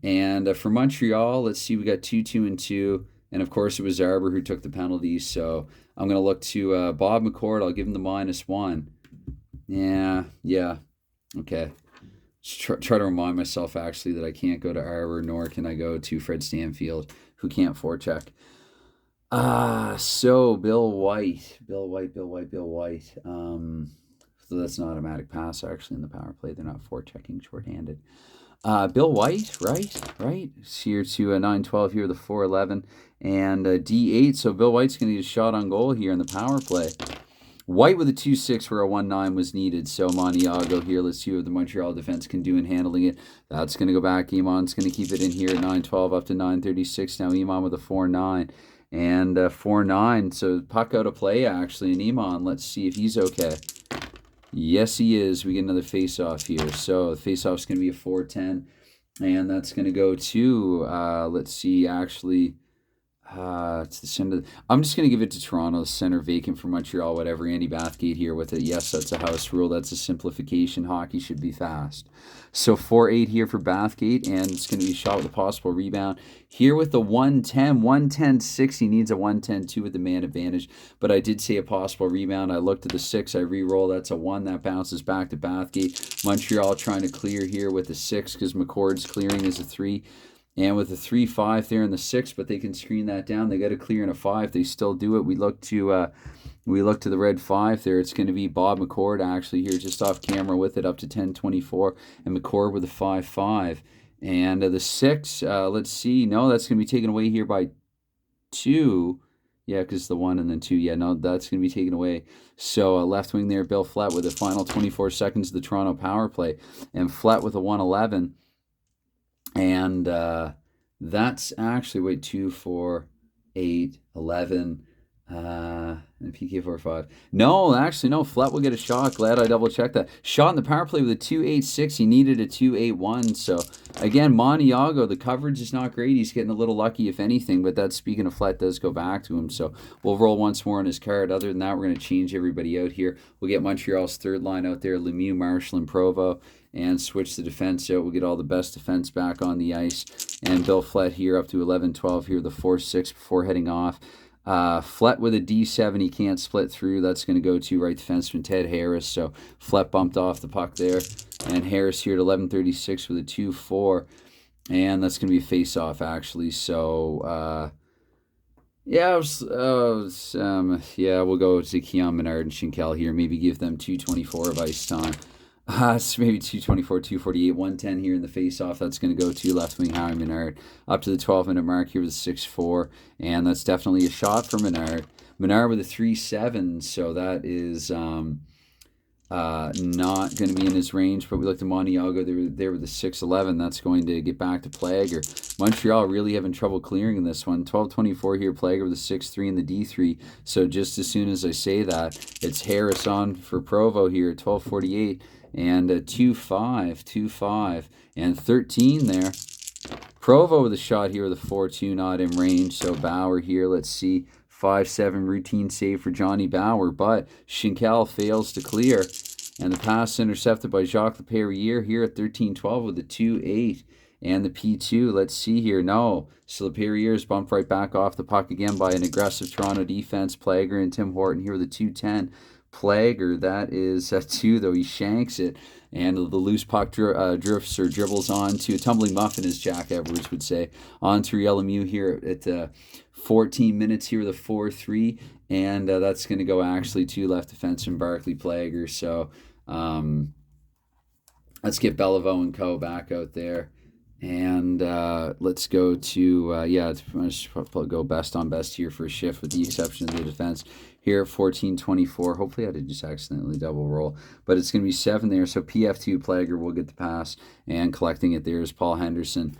And for Montreal, let's see, we got 2-2-2. And, of course, it was Arbour who took the penalty. So I'm going to look to Bob McCord. I'll give him the -1. Yeah. Okay. Try to remind myself, actually, that I can't go to Arbour, nor can I go to Fred Stanfield, who can't forecheck. So Bill White. So that's an automatic pass, actually, in the power play. They're not forechecking shorthanded. Bill White, right. Here to 9-12 here, the 4-11, and D8. So Bill White's going to get a shot on goal here in the power play. White with a 2-6 where a 1-9 was needed. So Montiago here. Let's see what the Montreal defense can do in handling it. That's going to go back. Iman's going to keep it in here at 9-12 up to 9-36. Now Iman with a 4-9 and 4-9. So puck out of play actually. And Iman, let's see if he's okay. Yes, he is. We get another face-off here. So the face-off's going to be a 4-10. And that's going to go to, let's see, actually... it's the center. I'm just going to give it to Toronto. The center vacant for Montreal, whatever. Andy Bathgate here with it. Yes, that's a house rule. That's a simplification. Hockey should be fast. So 4-8 here for Bathgate, and it's going to be a shot with a possible rebound. Here with the 110, 110-6. He needs a 110-2 with the man advantage, but I did say a possible rebound. I looked at the 6. I re-roll. That's a 1. That bounces back to Bathgate. Montreal trying to clear here with the 6 because McCord's clearing is a 3. And with the 3-5 there in the 6, but they can screen that down. They got to clear in a 5. They still do it. We look to the red 5 there. It's going to be Bob McCord actually here just off camera with it up to 10-24, and McCord with a 5-5. And the 6, let's see. No, that's going to be taken away here by 2. Yeah, because the 1 and then 2. Yeah, no, that's going to be taken away. So left wing there, Bill Flett with the final 24 seconds of the Toronto power play, and Flett with a 1-11. And that's actually, 2, 4, 8, 11, and PK 4-5. No, actually, no. Flett will get a shot. Glad I double-checked that. Shot in the power play with a 2-8-6. He needed a 2-8-1. So, again, Montiago, the coverage is not great. He's getting a little lucky, if anything, but that, speaking of Flett, does go back to him. So, we'll roll once more on his card. Other than that, we're going to change everybody out here. We'll get Montreal's third line out there, Lemieux, Marshall, and Provo, and switch the defense out. We'll get all the best defense back on the ice. And Bill Flett here up to 11-12 here, the 4-6 before heading off. Flett with a D7, he can't split through. That's going to go to right defenseman Ted Harris. So Flett bumped off the puck there. And Harris here at 11:36 with a 2-4. And that's going to be a face-off, actually. So, we'll go to Keon Menard and Schinkel here. Maybe give them 2:24 of ice time. It's maybe 2:24, 2:48, 110 here in the face-off. That's going to go to left wing Howie Menard up to the 12-minute mark here with a 6-4, and that's definitely a shot for Menard. Menard with a 3-7, so that is not going to be in his range, but we looked at Montiago there with a 6-11. That's going to get back to Plager. Montreal really having trouble clearing in this one. 12-24 here, Plager with a 6-3 in the D3. So just as soon as I say that, it's Harris on for Provo here at 12:48. And a 2-5, and 13 there. Provo with a shot here with a 4-2, not in range. So Bauer here, let's see, 5-7 routine save for Johnny Bauer, but Schinkel fails to clear. And the pass intercepted by Jacques Leperrier here at 13-12 with a 2-8. And the P2, let's see here, no. So Leperrier is bumped right back off the puck again by an aggressive Toronto defense. Plager and Tim Horton here with a 2-10. Plager, that is a 2, though. He shanks it, and the loose puck drifts or dribbles on to a tumbling muffin, as Jack Edwards would say, on to Lemieux here at 14 minutes here with a 4-3, and that's going to go actually to left defenseman Barclay Plager. So let's get Beliveau and co back out there. And let's go to, let's go best on best here for a shift with the exception of the defense. Here at 14-24, hopefully I did just accidentally double roll, but it's going to be 7 there. So PF2 Plager will get the pass, and collecting it there is Paul Henderson.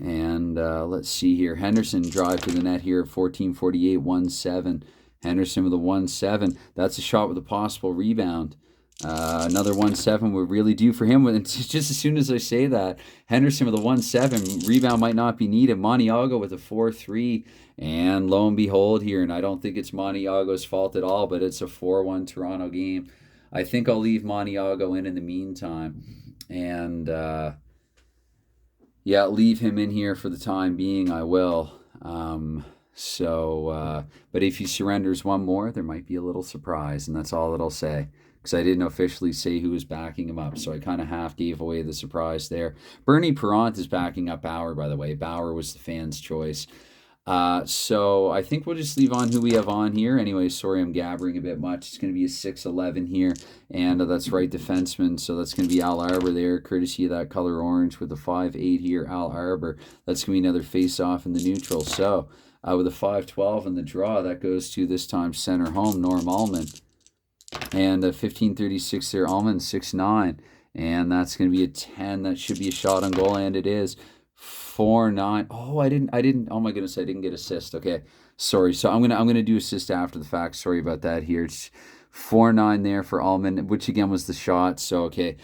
And let's see here. Henderson drive to the net here at 14:48, 1-7. Henderson with a 1-7. That's a shot with a possible rebound. Another 1-7 would really do for him. Just as soon as I say that, Henderson with a 1-7, rebound might not be needed. Montiago with a 4-3, and lo and behold here, and I don't think it's Montiago's fault at all, but it's a 4-1 Toronto game. I think I'll leave Montiago in the meantime, and leave him in here for the time being. I will. But if he surrenders one more, there might be a little surprise, and that's all that I'll say. Because I didn't officially say who was backing him up, so I kind of half gave away the surprise there. Bernie Perrant is backing up Bauer, by the way. Bauer was the fan's choice. So I think we'll just leave on who we have on here. Anyway, sorry I'm gabbering a bit much. It's going to be a 6'11" here, and that's right defenseman. So that's going to be Al Arbour there, courtesy of that color orange with the 5'8" here, Al Arbour. That's going to be another face-off in the neutral. So with a 5'12" in the draw, that goes to this time center home, Norm Allman. And 15:36 there, Allman 6'9", and that's going to be a 10. That should be a shot on goal, and it is. 4-9. Oh, I didn't. Oh my goodness, I didn't get assist. Okay, sorry. So I'm gonna do assist after the fact. Sorry about that. Here, it's 4-9 there for Allman, which again was the shot. So okay,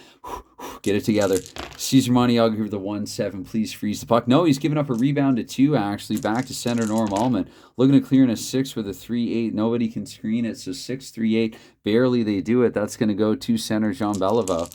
get it together. Cesar Montiago here with the 1-7. Please freeze the puck. No, he's giving up a rebound to 2. Actually, back to center Norm Allman, looking to clear in a 6 with a 3-8. Nobody can screen it. So 6-3-8. Barely they do it. That's gonna go to center Jean Beliveau.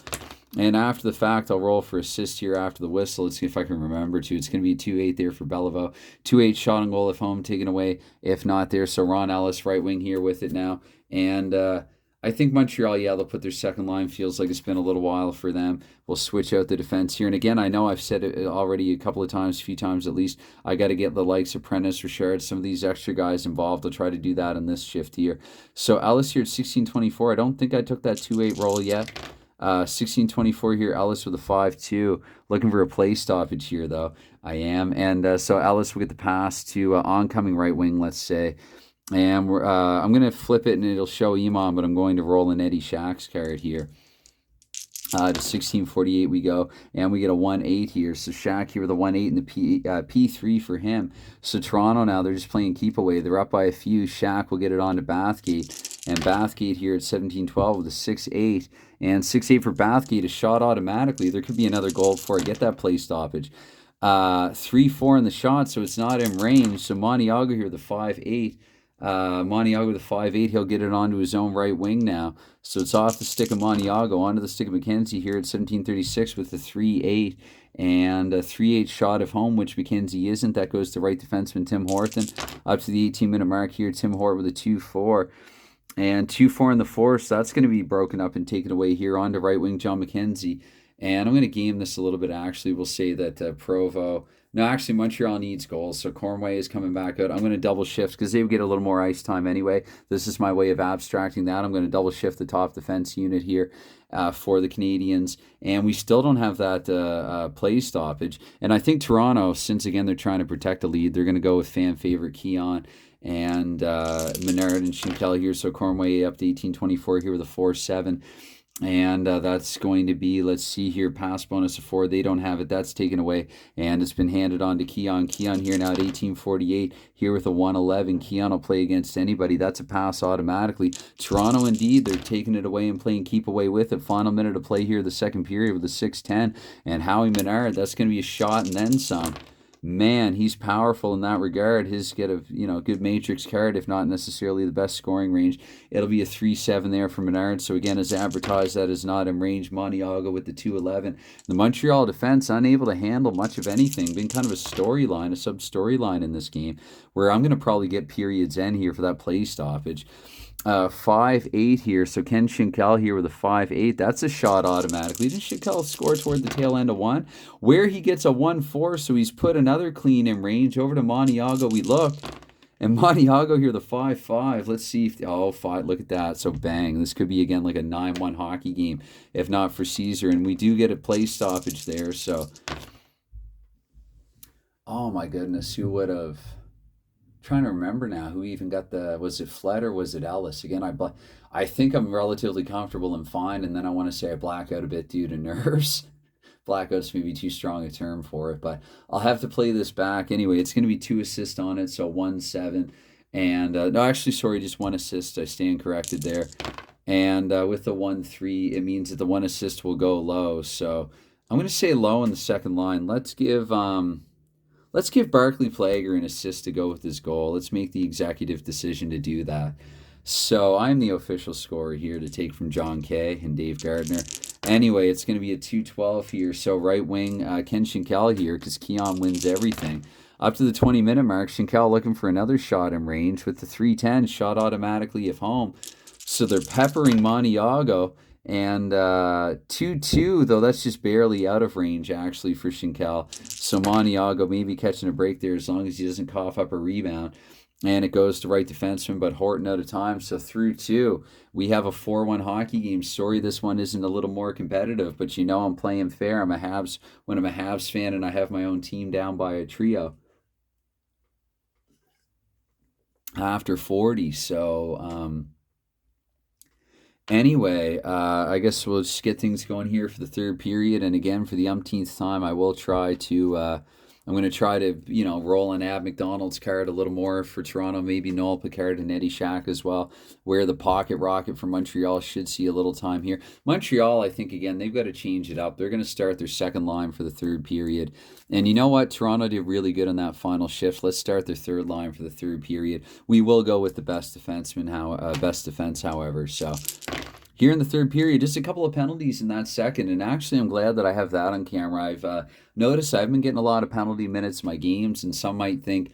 And after the fact, I'll roll for assist here after the whistle. Let's see if I can remember to. It's going to be 2-8 there for Beliveau. 2-8 shot on goal if home, taken away if not there. So Ron Ellis, right wing here with it now. And I think Montreal, yeah, they'll put their second line. Feels like it's been a little while for them. We'll switch out the defense here. And again, I know I've said it already a couple of times, a few times at least. I got to get the likes of Prentice, Richard, some of these extra guys involved. I'll try to do that in this shift here. So Ellis here at 16-24. I don't think I took that 2-8 roll yet. 16-24 here, Ellis with a 5-2. Looking for a play stoppage here, though. I am. And so Ellis will get the pass to oncoming right wing, let's say. And I'm going to flip it, and it'll show Iman, but I'm going to roll an Eddie Shack's card here. To 16:48 we go, and we get a 1-8 here. So Shaq here with a 1-8 and the P3 for him. So Toronto now, they're just playing keep away. They're up by a few. Shaq will get it on to Bathgate, and Bathgate here at 17-12 with a 6-8. And 6-8 for Bathgate is shot automatically. There could be another goal for it. Get that play stoppage. 3-4 in the shot, so it's not in range. So Montiago here, the 5-8. Montiago with a 5-8, he'll get it onto his own right wing now. So it's off the stick of Montiago, onto the stick of McKenzie here at 17:36 with the 3-8. And a 3-8 shot of home, which McKenzie isn't. That goes to right defenseman Tim Horton. Up to the 18-minute mark here, Tim Horton with a 2-4. And 2-4 in the force, that's going to be broken up and taken away here onto right wing John McKenzie. And I'm going to game this a little bit, actually. We'll say that Provo... No, actually, Montreal needs goals, so Cornway is coming back out. I'm going to double shift because they would get a little more ice time anyway. This is my way of abstracting that. I'm going to double shift the top defense unit here for the Canadiens. And we still don't have that play stoppage. And I think Toronto, since, again, they're trying to protect the lead, they're going to go with fan favorite Keon and Menard and Schinkel here. So Cornway up to 18-24 here with a 4-7. And that's going to be, let's see here, pass bonus of 4. They don't have it. That's taken away. And it's been handed on to Keon. Keon here now at 18:48 here with a 1-11. Keon will play against anybody. That's a pass automatically. Toronto, indeed, they're taking it away and playing keep away with it. Final minute of play here, the second period with a 6-10. And Howie Menard, that's going to be a shot and then some. Man, he's powerful in that regard. His get a good matrix card, if not necessarily the best scoring range. It'll be a 3-7 there for Menard. So again, as advertised, that is not in range. Montiago with the 2-11. The Montreal defense unable to handle much of anything. Been kind of a storyline, a sub-storyline in this game, where I'm going to probably get periods end here for that play stoppage. 5-8 here. So Ken Schinkel here with a 5-8. That's a shot automatically. Did Schinkel score toward the tail end of 1? Where he gets a 1-4, so he's put another clean in range. Over to Montiago we look. And Montiago here, the 5-5. Let's see if... Oh, 5. Look at that. So bang. This could be, again, like a 9-1 hockey game, if not for Caesar. And we do get a play stoppage there, so... Oh, my goodness. Who would have... Trying to remember now who even got the, was it Flett or was it Ellis? Again, I think I'm relatively comfortable and fine, and then I want to say I black out a bit due to nerves. Blackout's maybe too strong a term for it, but I'll have to play this back. Anyway, it's going to be 2 assists on it, so 1-7. And, no, actually, sorry, just 1 assist. I stand corrected there. And with the 1-3, it means that the 1 assist will go low. So I'm going to say low in the second line. Let's give Barclay Plager an assist to go with his goal. Let's make the executive decision to do that. So I'm the official scorer here to take from John Kay and Dave Gardner. Anyway, it's going to be a 2-12 here. So right wing, Ken Schinkel here, because Keon wins everything. Up to the 20-minute mark, Schinkel looking for another shot in range with the 3-10, shot automatically if home. So they're peppering Montiago. And 2-2, though that's just barely out of range, actually, for Schinkel. So Montiago maybe catching a break there as long as he doesn't cough up a rebound. And it goes to right defenseman, but Horton out of time. So through 2, we have a 4-1 hockey game. Sorry this one isn't a little more competitive, but I'm playing fair. When I'm a Habs fan and I have my own team down by a trio after 40. So anyway, I guess we'll just get things going here for the third period. And again, for the umpteenth time, I will try to I'm going to try to, roll an Ab McDonald's card a little more for Toronto, maybe Noel Picard and Eddie Shack as well, where the pocket rocket for Montreal should see a little time here. Montreal, I think, again, they've got to change it up. They're going to start their second line for the third period. And you know what? Toronto did really good on that final shift. Let's start their third line for the third period. We will go with the best defense, however. So here in the third period, just a couple of penalties in that second, and actually I'm glad that I have that on camera. I've noticed I've been getting a lot of penalty minutes in my games, and some might think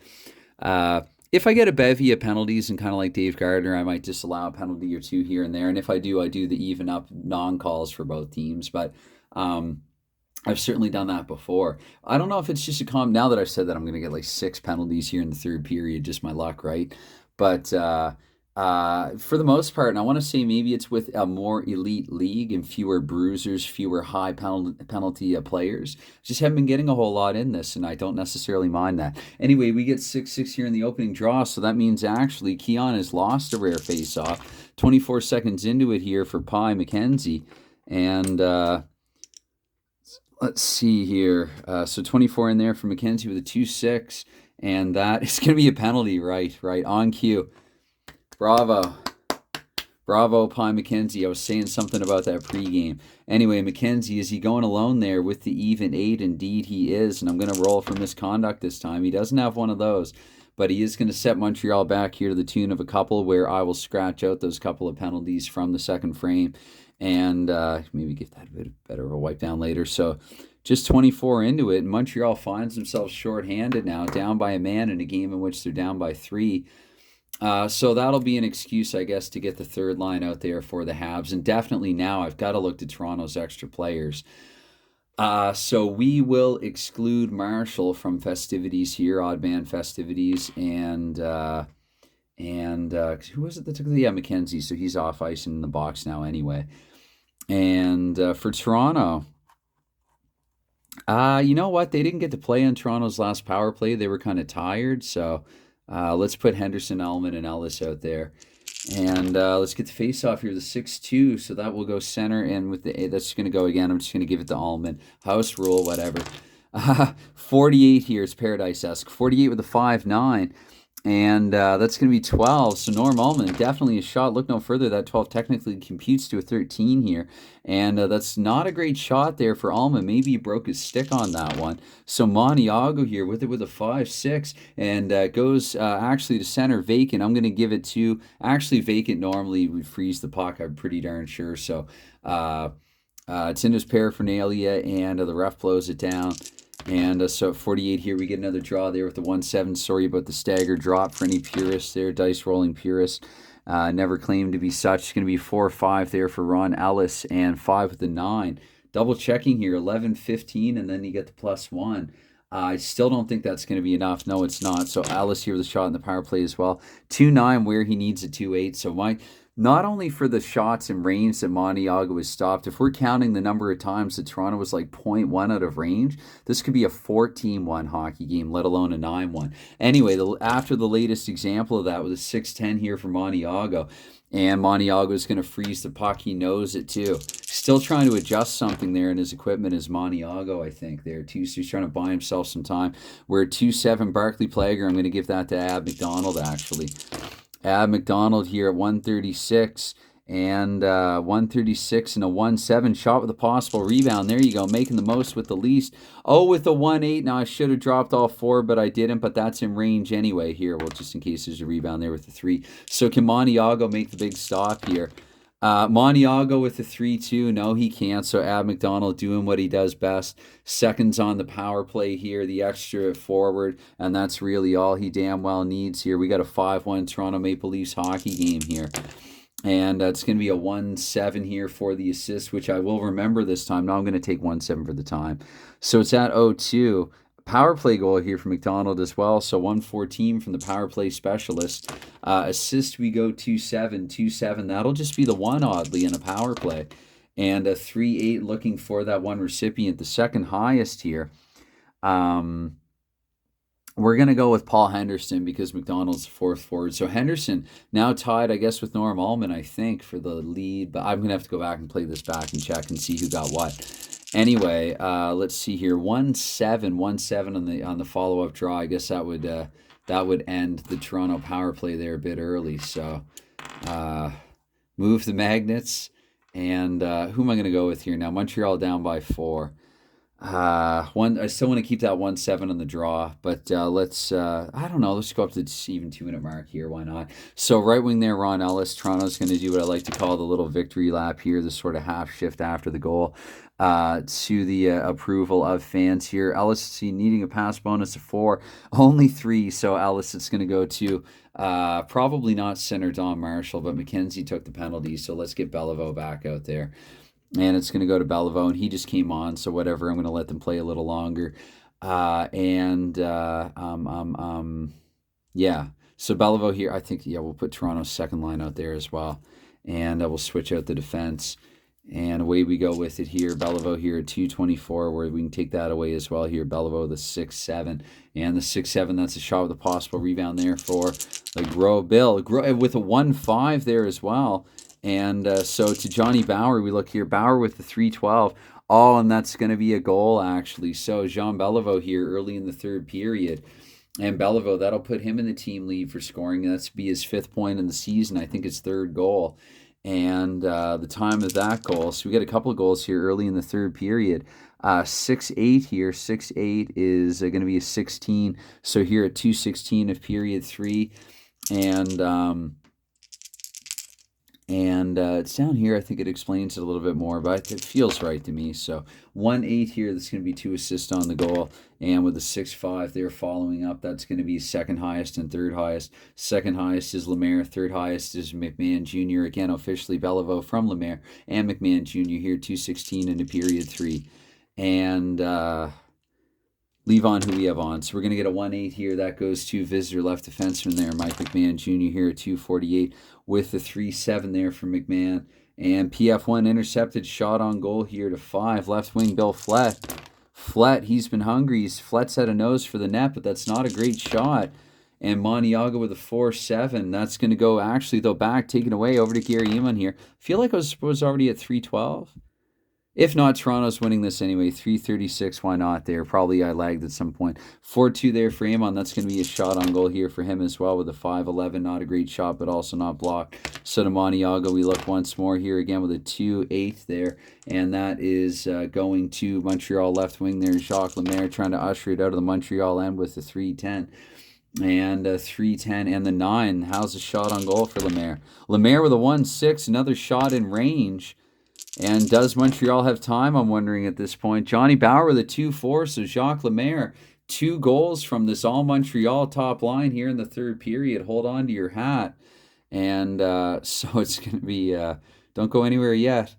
if I get a bevy of penalties and kind of like Dave Gardner, I might disallow a penalty or two here and there, and if I do the even up non-calls for both teams, but I've certainly done that before. I don't know if it's just now that I've said that, I'm going to get like 6 penalties here in the third period, just my luck, right? But for the most part, and I want to say maybe it's with a more elite league and fewer bruisers, fewer high penalty players. Just haven't been getting a whole lot in this, and I don't necessarily mind that. Anyway, we get 6-6 here in the opening draw, so that means actually Keon has lost a rare face-off. 24 seconds into it here for Pi McKenzie, and let's see here. So 24 in there for McKenzie with a 2-6, and that is going to be a penalty, right on cue. Bravo, Pi McKenzie. I was saying something about that pregame. Anyway, McKenzie, is he going alone there with the even 8? Indeed he is, and I'm going to roll for misconduct this time. He doesn't have one of those, but he is going to set Montreal back here to the tune of a couple, where I will scratch out those couple of penalties from the second frame and maybe get that a bit better of a wipe down later. So just 24 into it, and Montreal finds themselves shorthanded now, down by a man in a game in which they're down by 3. So that'll be an excuse, I guess, to get the third line out there for the Habs. And definitely now I've got to look to Toronto's extra players. So we will exclude Marshall from festivities here, odd man festivities. And who was it that took the... Yeah, McKenzie. So he's off ice and in the box now anyway. And for Toronto... you know what? They didn't get to play on Toronto's last power play. They were kind of tired, so... let's put Henderson, Allman, and Ellis out there. And let's get the face-off here, the 6-2. So that will go center, and with the 8, that's going to go again. I'm just going to give it to Allman. House rule, whatever. 48 here. It's Paradise-esque. 48 with a 5-9. And that's going to be 12. So Norm Allman, definitely a shot. Look no further. That 12 technically computes to a 13 here. And that's not a great shot there for Allman. Maybe he broke his stick on that one. So Montiago here with a 5-6. And goes actually to center vacant. I'm going to give it to... Actually, vacant normally would freeze the puck, I'm pretty darn sure. So it's in his paraphernalia, and the ref blows it down. And so at 48 here, we get another draw there with the 1-7. Sorry about the stagger drop for any purists there, dice rolling purists. Never claimed to be such. It's going to be 4-5 there for Ron Ellis, and 5 with the 9. Double checking here, 11-15, and then you get the +1. I still don't think that's going to be enough. No, it's not. So Ellis here with a shot in the power play as well. 2-9 where he needs a 2-8. So not only for the shots and range that Montiago was stopped, if we're counting the number of times that Toronto was like 0.1 out of range, this could be a 14-1 hockey game, let alone a 9-1. Anyway, after the latest example of that with a 6-10 here for Montiago, and Montiago is going to freeze the puck. He knows it too. Still trying to adjust something there in his equipment is Montiago, I think, there too. So he's trying to buy himself some time. We're 2-7 Barclay Plager. I'm going to give that to Ab McDonald, actually. Ab McDonald here at 136, and 136 and a 1-7 shot with a possible rebound. There you go, making the most with the least. Oh, with the 1-8. Now I should have dropped all 4, but I didn't, but that's in range anyway here. Well, just in case there's a rebound there with the 3. So can Montiago make the big stop here? Montiago with the 3-2. No, he can't. So Ab McDonald doing what he does best. Seconds on the power play here, the extra forward, and that's really all he damn well needs here. We got a 5-1 Toronto Maple Leafs hockey game here. And it's going to be a 1-7 here for the assist, which I will remember this time. Now I'm going to take 1-7 for the time. So it's at 0-2. Power play goal here from McDonald as well. So 114 from the power play specialist. Assist, we go 2-7, 2-7. That'll just be the one, oddly, in a power play. And a 3-8 looking for that one recipient, the second highest here. We're going to go with Paul Henderson because McDonald's the fourth forward. So Henderson now tied, I guess, with Norm Allman, I think, for the lead. But I'm going to have to go back and play this back and check and see who got what. Anyway, let's see here. 1-7, 1-7 on the follow-up draw. I guess that would end the Toronto power play there a bit early. So move the Magnets. And who am I going to go with here now? Montreal down by 4. I still want to keep that 1-7 on the draw, but let's I don't know, let's go up to the even 2-minute mark here. Why not? So right wing there, Ron Ellis. Toronto's going to do what I like to call the little victory lap here, the sort of half shift after the goal, to the approval of fans here. Ellis needing a pass bonus of 4, only 3. So Ellis, it's going to go to probably not center Don Marshall, but McKenzie took the penalty. So let's get Beliveau back out there. And it's going to go to Beliveau, and he just came on, so whatever. I'm going to let them play a little longer. Yeah. So Beliveau here, I think, we'll put Toronto's second line out there as well. And we'll switch out the defense. And away we go with it here. Beliveau here at 224, where we can take that away as well here. Beliveau, the 6-7. And the 6-7, that's a shot with a possible rebound there for Bill with a 1-5 there as well. And so to Johnny Bauer, we look here. Bauer with the 3-12. Oh, and that's going to be a goal, actually. So Jean Beliveau here early in the third period. And Beliveau, that'll put him in the team lead for scoring. That's be his 5th point in the season. I think his 3rd goal. And the time of that goal. So we get a couple of goals here early in the third period. 6-8 here. 6-8 is going to be a 16. So here at 2:16 of period 3. And it's down here. I think it explains it a little bit more, but it feels right to me. So 1-8 here. That's going to be 2 assists on the goal. And with the 6-5 there following up, that's going to be second highest and third highest. Second highest is Lemaire. Third highest is McMahon Jr. Again, officially Beliveau from Lemaire and McMahon Jr. here, 2:16 into period 3. And leave on who we have on. So we're going to get a 1-8 here. That goes to visitor left defenseman there, Mike McMahon Jr. here at 2:48 with the 3-7 there from McMahon. And PF1 intercepted shot on goal here to 5. Left wing Bill Flett. Flett, he's been hungry. Flett's had a nose for the net, but that's not a great shot. And Montiago with a 4-7. That's going to go actually, though, back, taken away over to Gary Eamon here. I feel like I was already at 3-12. If not, Toronto's winning this anyway. 3:36, why not there? Probably I lagged at some point. 4-2 there for Amon. That's going to be a shot on goal here for him as well with a 5-11. Not a great shot, but also not blocked. So to Montiago, we look once more here again with a 2-8 there. And that is going to Montreal left wing there. Jacques Lemaire trying to usher it out of the Montreal end with the 3-10. And 3-10 and the 9. How's a shot on goal for Lemaire? Lemaire with a 1-6. Another shot in range. And does Montreal have time? I'm wondering at this point. Johnny Bauer with a 2-4. So Jacques Lemaire, 2 goals from this all Montreal top line here in the third period. Hold on to your hat. And so it's going to be, don't go anywhere yet,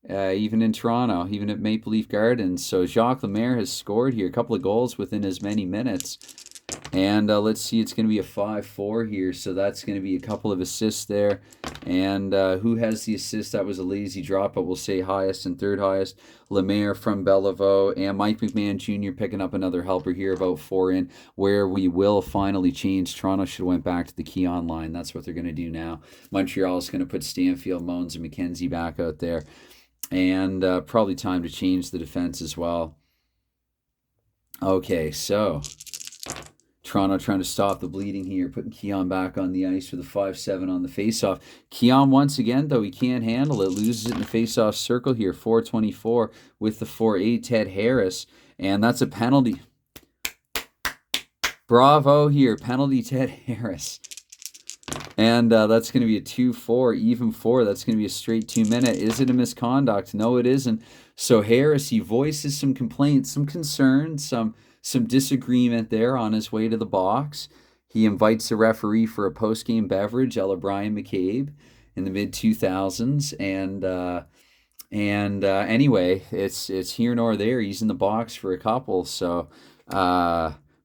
even in Toronto, even at Maple Leaf Gardens. So Jacques Lemaire has scored here, a couple of goals within as many minutes. And let's see, it's going to be a 5-4 here, so that's going to be a couple of assists there. And who has the assist? That was a lazy drop, but we'll say highest and third highest. Lemaire from Beliveau, and Mike McMahon Jr. picking up another helper here, about 4 in, where we will finally change. Toronto should have went back to the Keon line. That's what they're going to do now. Montreal is going to put Stanfield, Moans, and McKenzie back out there. And probably time to change the defense as well. Okay, so Toronto trying to stop the bleeding here, putting Keon back on the ice for the 5-7 on the faceoff. Keon once again, though, he can't handle it. Loses it in the faceoff circle here, 4:24 with the 4-8, Ted Harris. And that's a penalty. Bravo here, penalty Ted Harris. And that's going to be a 2-4, even 4. That's going to be a straight 2-minute. Is it a misconduct? No, it isn't. So Harris, he voices some complaints, some concerns, some disagreement there on his way to the box. He invites the referee for a post-game beverage, a la Brian McCabe. in the mid 2000s, and anyway, it's here nor there. He's in the box for a couple, so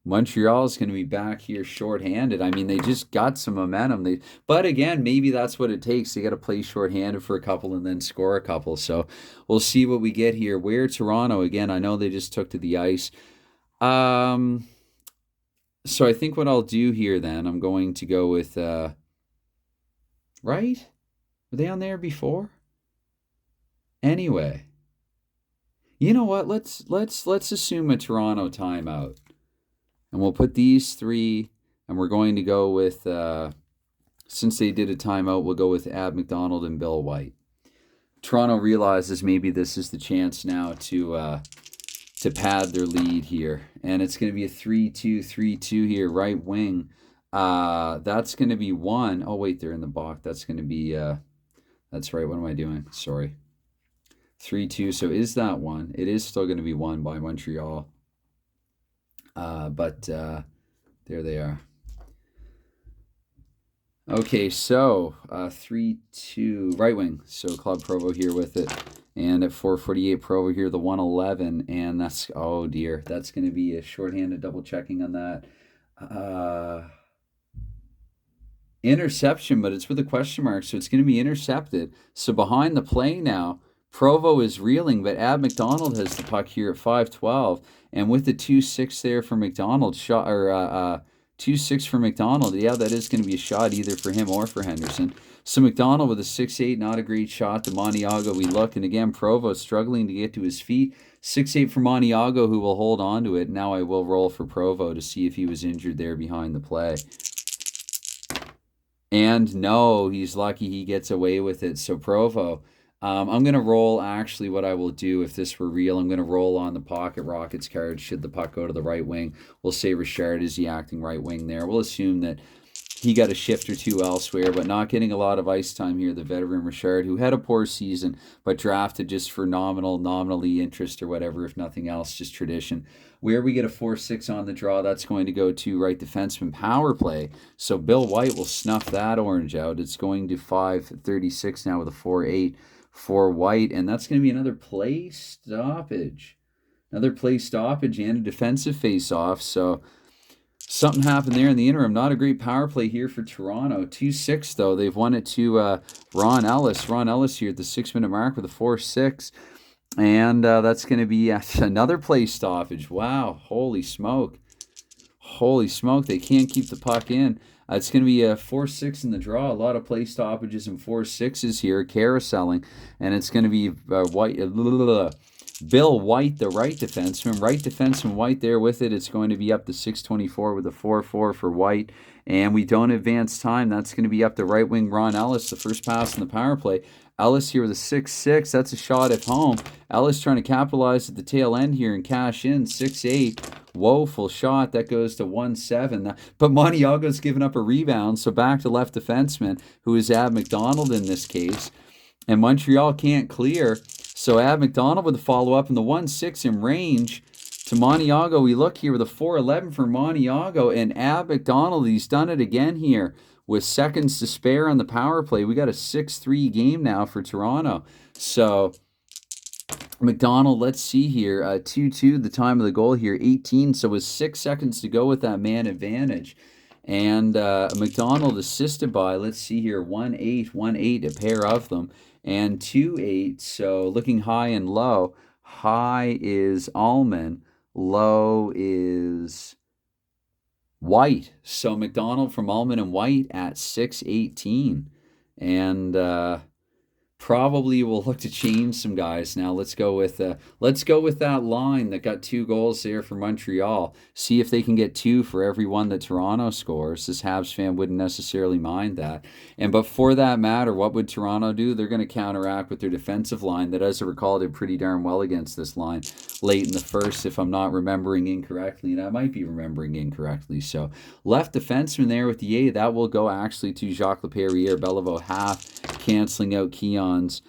Montreal is going to be back here shorthanded. I mean, they just got some momentum. But again, maybe that's what it takes. They got to play shorthanded for a couple and then score a couple. So we'll see what we get here. Where Toronto again? I know they just took to the ice. So I think what I'll do here then, I'm going to go with right? Were they on there before? Anyway, you know what? Let's assume a Toronto timeout, and we'll put these three, and we're going to go with since they did a timeout, we'll go with Ab McDonald and Bill White. Toronto realizes maybe this is the chance now to pad their lead here, and it's going to be a 3-2 here, right wing. That's going to be one. Oh wait, they're in the box. That's going to be that's right. What am I doing? Sorry. 3-2. So is that one? It is still going to be won by Montreal. But there they are. Okay, so 3-2 right wing. So Claude Provo here with it. And at 448 Provo here, the 111. And that's, oh dear, that's going to be a shorthanded double checking on that. Interception, but it's with a question mark, so it's going to be intercepted. So behind the play now, Provo is reeling, but Ab McDonald has the puck here at 5:12, and with the 2-6 there for McDonald, shot or 2-6 for McDonald. Yeah, that is going to be a shot either for him or for Henderson. So McDonald with a 6-8, not a great shot to Maniago. We look, and again, Provo struggling to get to his feet. 6-8 for Maniago, who will hold on to it. Now I will roll for Provo to see if he was injured there behind the play. And no, he's lucky he gets away with it. So Provo, I'm going to roll, actually, what I will do if this were real, I'm going to roll on the Pocket Rockets card should the puck go to the right wing. We'll say Richard is the acting right wing there. We'll assume that he got a shift or two elsewhere, but not getting a lot of ice time here, the veteran Richard, who had a poor season, but drafted just for nominally interest or whatever, if nothing else, just tradition. Where we get a 4-6 on the draw, that's going to go to right defenseman power play. So Bill White will snuff that orange out. It's going to 5:36 now with a 4-8 for White, and that's going to be another play stoppage. Another play stoppage and a defensive face-off, so something happened there in the interim. Not a great power play here for Toronto. 2-6, though. They've won it to Ron Ellis. Ron Ellis here at the 6-minute mark with a 4-6. And that's going to be another play stoppage. Wow. Holy smoke. Holy smoke. They can't keep the puck in. It's going to be a 4-6 in the draw. A lot of play stoppages and 4-6s here. Carouseling. And it's going to be Bill White, the right defenseman. Right defenseman White there with it. It's going to be up to 6:24 with a 4-4 for White. And we don't advance time. That's going to be up to right wing Ron Ellis, the first pass in the power play. Ellis here with a 6-6. That's a shot at home. Ellis trying to capitalize at the tail end here and cash in. 6-8. Woeful shot. That goes to 1-7. But Maniago's given up a rebound. So back to left defenseman, who is Ab McDonald in this case. And Montreal can't clear. So Ab McDonald with a follow-up and the 1-6 in range to Maniago. We look here with a 4-11 for Maniago. And Ab McDonald, he's done it again here with seconds to spare on the power play. We got a 6-3 game now for Toronto. So McDonald, let's see here. 2-2, the time of the goal here, 18. So with 6 seconds to go with that man advantage. And McDonald assisted by, let's see here, 1-8, a pair of them. And 2-8, so looking high and low. High is Allman, low is White. So McDonald from Allman and White at 6-18. And probably will look to change some guys now. Let's go with that line that got 2 goals there for Montreal. See if they can get 2 for every one that Toronto scores. This Habs fan wouldn't necessarily mind that. But for that matter, what would Toronto do? They're going to counteract with their defensive line that, as I recall, did pretty darn well against this line late in the first, if I'm not remembering incorrectly, and I might be remembering incorrectly. So left defenseman there with the A, that will go actually to Jacques Leperrier. Beliveau half, canceling out Keon's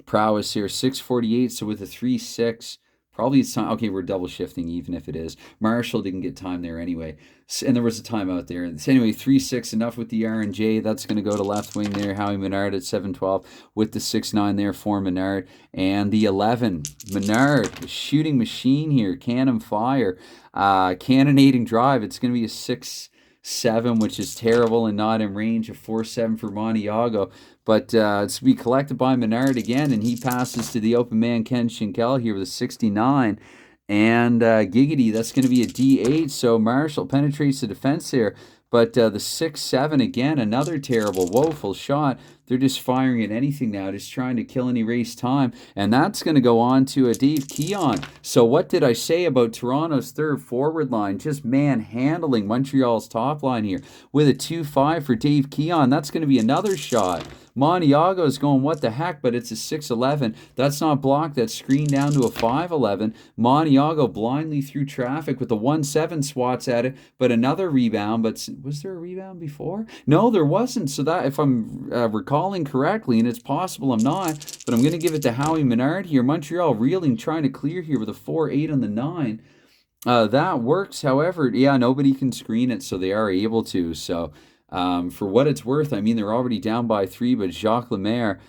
prowess here. 6:48, so with a 3-6 Probably it's time. Okay, we're double shifting, even if it is. Marshall didn't get time there anyway. And there was a timeout there. So anyway, 3-6, enough with the R&J. That's going to go to left wing there. Howie Menard at 7-12 with the 6-9 there for Menard. And the 11, Menard, the shooting machine here. Cannon fire. Cannonading drive. It's going to be a 6-7, which is terrible and not in range. A 4-7 for Montiago. But it's to be collected by Menard again, and he passes to the open man Ken Schinkel here with a 69. And Giggity, that's going to be a D8. So Marshall penetrates the defense there. But the 6-7 again, another terrible, woeful shot. They're just firing at anything now, just trying to kill and erase time. And that's going to go on to a Dave Keon. So what did I say about Toronto's third forward line? Just manhandling Montreal's top line here with a 2-5 for Dave Keon. That's going to be another shot. Montiago is going, what the heck, but it's a 6-11. That's not blocked. That's screened down to a 5-11. Montiago blindly through traffic with a 1-7 swats at it, but another rebound. But was there a rebound before? No, there wasn't. So that, if I'm recalling correctly, and it's possible I'm not, but I'm going to give it to Howie Menard here. Montreal reeling, trying to clear here with a 4-8 on the 9. That works. However, yeah, nobody can screen it, so they are able to. So for what it's worth, I mean, they're already down by 3, but Jacques Lemaire,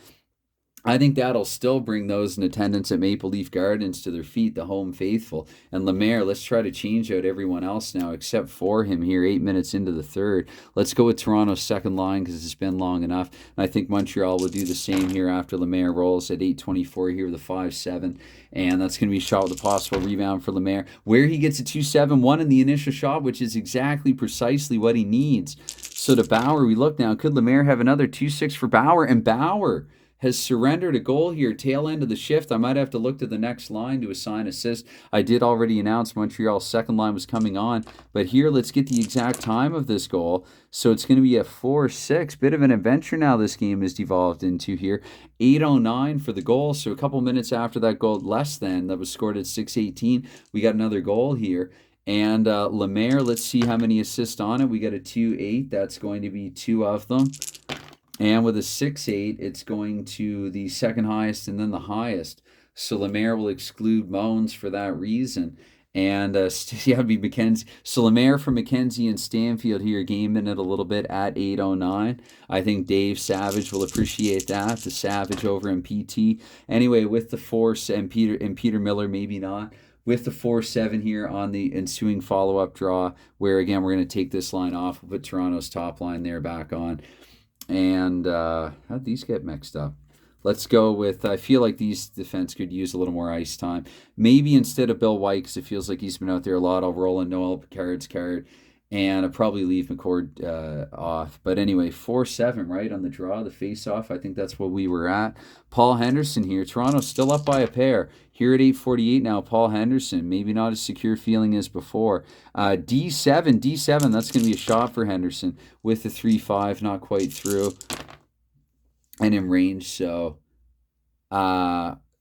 I think that'll still bring those in attendance at Maple Leaf Gardens to their feet, the home faithful. And Lemaire, let's try to change out everyone else now except for him here, 8 minutes into the third. Let's go with Toronto's second line because it's been long enough. And I think Montreal will do the same here after Lemaire rolls at 8:24 here with a 5-7. And that's going to be a shot with a possible rebound for Lemaire, where he gets a 2-7-1 in the initial shot, which is exactly precisely what he needs. So to Bauer, we look now. Could Lemaire have another 2-6 for Bauer? And Bauer has surrendered a goal here, tail end of the shift. I might have to look to the next line to assign assist. I did already announce Montreal's second line was coming on, but here, let's get the exact time of this goal. So it's going to be a 4-6. Bit of an adventure now this game has devolved into here. 8:09 for the goal, so a couple minutes after that goal, less than, that was scored at 6:18, we got another goal here. And Lemaire, let's see how many assists on it. We got a 2-8. That's going to be 2 of them. And with a 6-8, it's going to the second highest and then the highest. So Lemaire will exclude Moans for that reason. And yeah, it'd be McKenzie. So Lemaire for McKenzie and Stanfield here, gaming it a little bit at 8:09. I think Dave Savage will appreciate that. The Savage over in PT. Anyway, with the force and Peter Miller, maybe not. With the 4-7 here on the ensuing follow-up draw, where again we're going to take this line off, we'll put Toronto's top line there back on. And how'd these get mixed up? Let's go with, I feel like these defense could use a little more ice time. Maybe instead of Bill White, because it feels like he's been out there a lot, I'll roll in Noel Picard's card. And I'll probably leave McCord off. But anyway, 4-7, right, on the draw, the face-off. I think that's what we were at. Paul Henderson here. Toronto's still up by a pair. Here at 8:48 now, Paul Henderson. Maybe not as secure feeling as before. D7, that's going to be a shot for Henderson with the 3-5, not quite through. And in range, so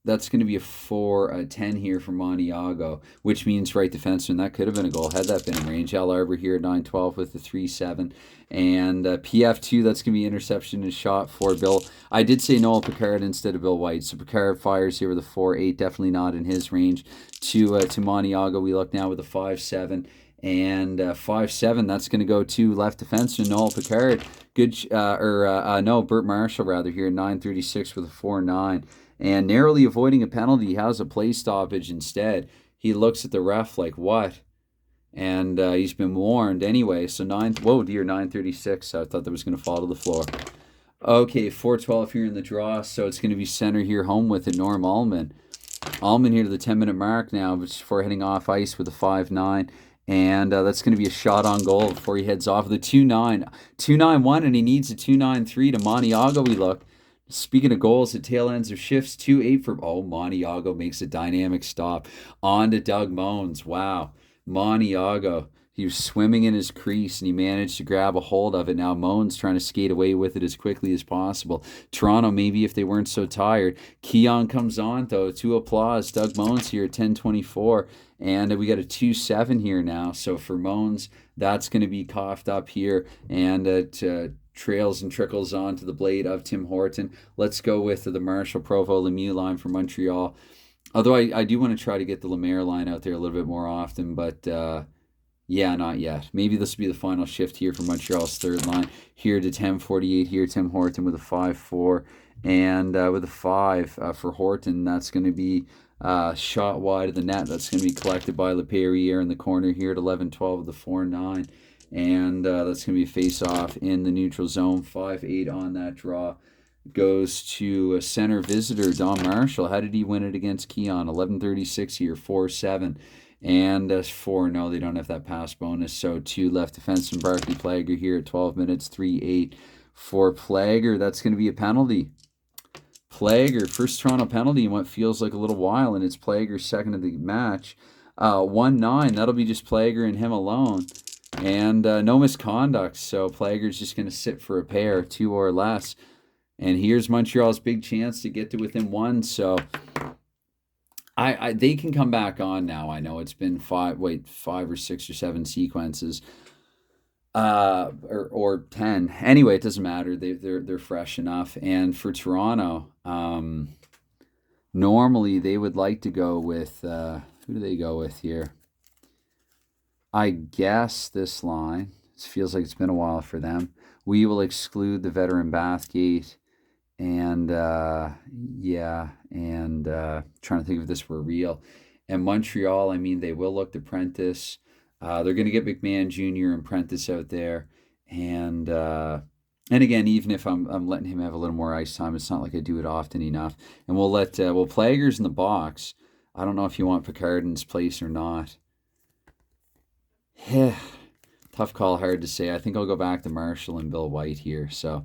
that's going to be a 4-10 here for Montiago, which means right defenseman. That could have been a goal had that been in range. Al Arbor here at 9:12 with the 3-7. And PF2, that's going to be interception and shot for Bill. I did say Noel Picard instead of Bill White. So Picard fires here with a 4-8, definitely not in his range. To Montiago, we look now with a 5-7. And 5-7, that's going to go to left defenseman Noel Picard. Bert Marshall rather here at 9:36 with a 4-9. And narrowly avoiding a penalty, has a play stoppage instead. He looks at the ref like, what? And he's been warned anyway. So 9:36. I thought that was going to fall to the floor. Okay, 4:12 here in the draw. So it's going to be center here, home with it, Norm Allman. Allman here to the 10-minute mark now, before heading off ice with a 5-9. And that's going to be a shot on goal before he heads off with a 2-9. 2-9-1, and he needs a 2-9-3 to Montiago, we look. Speaking of goals, the tail ends of shifts, 2-8 for... Oh, Montiago makes a dynamic stop. On to Doug Moans. Wow. Montiago, he was swimming in his crease, and he managed to grab a hold of it. Now Moans trying to skate away with it as quickly as possible. Toronto, maybe if they weren't so tired. Keon comes on, though, to applause. Doug Moans here at 10:24. And we got a 2-7 here now. So for Moans, that's going to be coughed up here. And it trails and trickles onto the blade of Tim Horton. Let's go with the Marshall, Provo, Lemieux line for Montreal. Although I do want to try to get the Lemaire line out there a little bit more often, but yeah, not yet. Maybe this will be the final shift here for Montreal's third line. Here to 10:48 here, Tim Horton with a 5-4. And with a 5 for Horton, that's going to be shot wide of the net. That's going to be collected by LePerriere in the corner here at 11-12 of the 4-9. And that's going to be face-off in the neutral zone. 5-8 on that draw. Goes to a center visitor, Don Marshall. How did he win it against Keon? 11:36 here, 4-7. And 4, no, they don't have that pass bonus. So 2 left defenseman Barclay Plager here at 12 minutes, 3-8 for Plager. That's going to be a penalty. Plager, first Toronto penalty in what feels like a little while, and it's Plager's second of the match. 1-9, that'll be just Plager and him alone. And no misconduct, so Plager's just going to sit for a pair, 2 or less. And here's Montreal's big chance to get to within 1, so they can come back on now. I know it's been 5 or 6 or 7 sequences. Or 10. Anyway, it doesn't matter. They're fresh enough. And for Toronto, normally they would like to go with who do they go with here? I guess this line. It feels like it's been a while for them. We will exclude the veteran Bathgate. And trying to think if this were real. And Montreal, I mean, they will look to Prentice. They're going to get McMahon Jr. and Prentice out there, and again, even if I'm letting him have a little more ice time, it's not like I do it often enough. And we'll let Plager's in the box. I don't know if you want Picard in his place or not. Tough call, hard to say. I think I'll go back to Marshall and Bill White here. So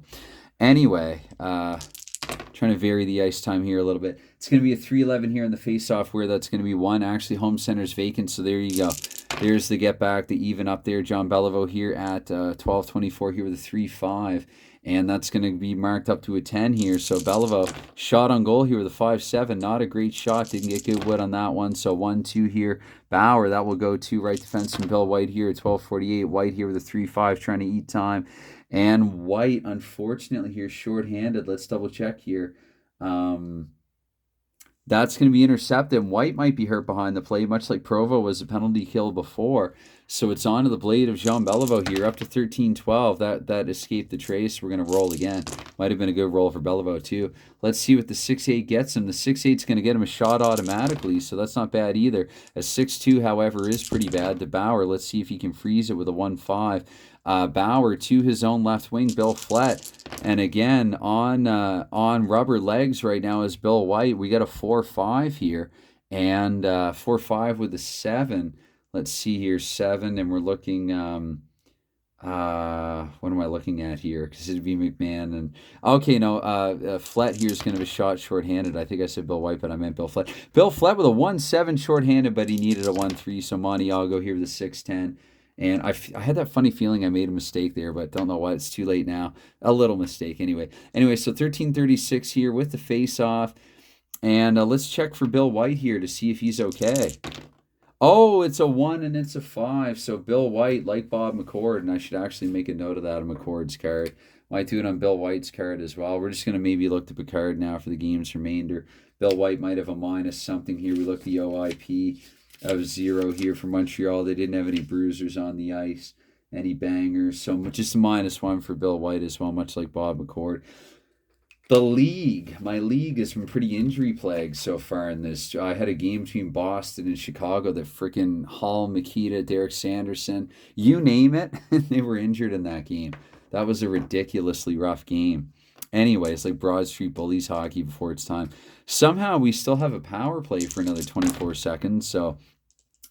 anyway, trying to vary the ice time here a little bit. It's going to be a 3-11 here in the face-off, where that's going to be 1. Actually, home center's vacant, so there you go. There's the get back, the even up there. John Beliveau here at 12:24 here with a 3-5. And that's going to be marked up to a 10 here. So Beliveau shot on goal here with a 5-7. Not a great shot. Didn't get good wood on that one. So 1-2 here. Bauer, that will go to right defenseman Bill White here at 12:48. White here with a 3-5 trying to eat time. And White, unfortunately, here shorthanded. Let's double check here. That's going to be intercepted. White might be hurt behind the play, much like Provo was a penalty kill before. So it's onto the blade of Jean Beliveau here, up to 13-12. That escaped the trace. We're going to roll again. Might have been a good roll for Beliveau, too. Let's see what the 6-8 gets him. The 6-8's going to get him a shot automatically, so that's not bad either. A 6-2, however, is pretty bad. To Bauer, let's see if he can freeze it with a 1-5. Bauer to his own left wing, Bill Flett. And again, on rubber legs right now is Bill White. We got a 4-5 here. And 4-5 with a 7. Let's see here, 7. And we're looking, what am I looking at here? Because it'd be McMahon. And okay, no, Flett here is going to have a shot shorthanded. I think I said Bill White, but I meant Bill Flett. Bill Flett with a 1-7 shorthanded, but he needed a 1-3. So Montiago here with a 6-10. And I had that funny feeling I made a mistake there, but don't know why. It's too late now. A little mistake anyway. So 13:36 here with the face-off. And let's check for Bill White here to see if he's okay. Oh, it's a 1 and it's a 5. So Bill White, like Bob McCord, and I should actually make a note of that on McCord's card. Might do it on Bill White's card as well. We're just going to maybe look to Picard now for the game's remainder. Bill White might have a minus something here. We look at the OIP of 0 here for Montreal. They didn't have any bruisers on the ice, any bangers. So just a -1 for Bill White as well, much like Bob McCord. My league has been pretty injury plagued so far in this. I had a game between Boston and Chicago that freaking Hall, Makita, Derek Sanderson, you name it, they were injured in that game. That was a ridiculously rough game. Anyway, it's like Broad Street Bullies hockey before it's time. Somehow we still have a power play for another 24 seconds, so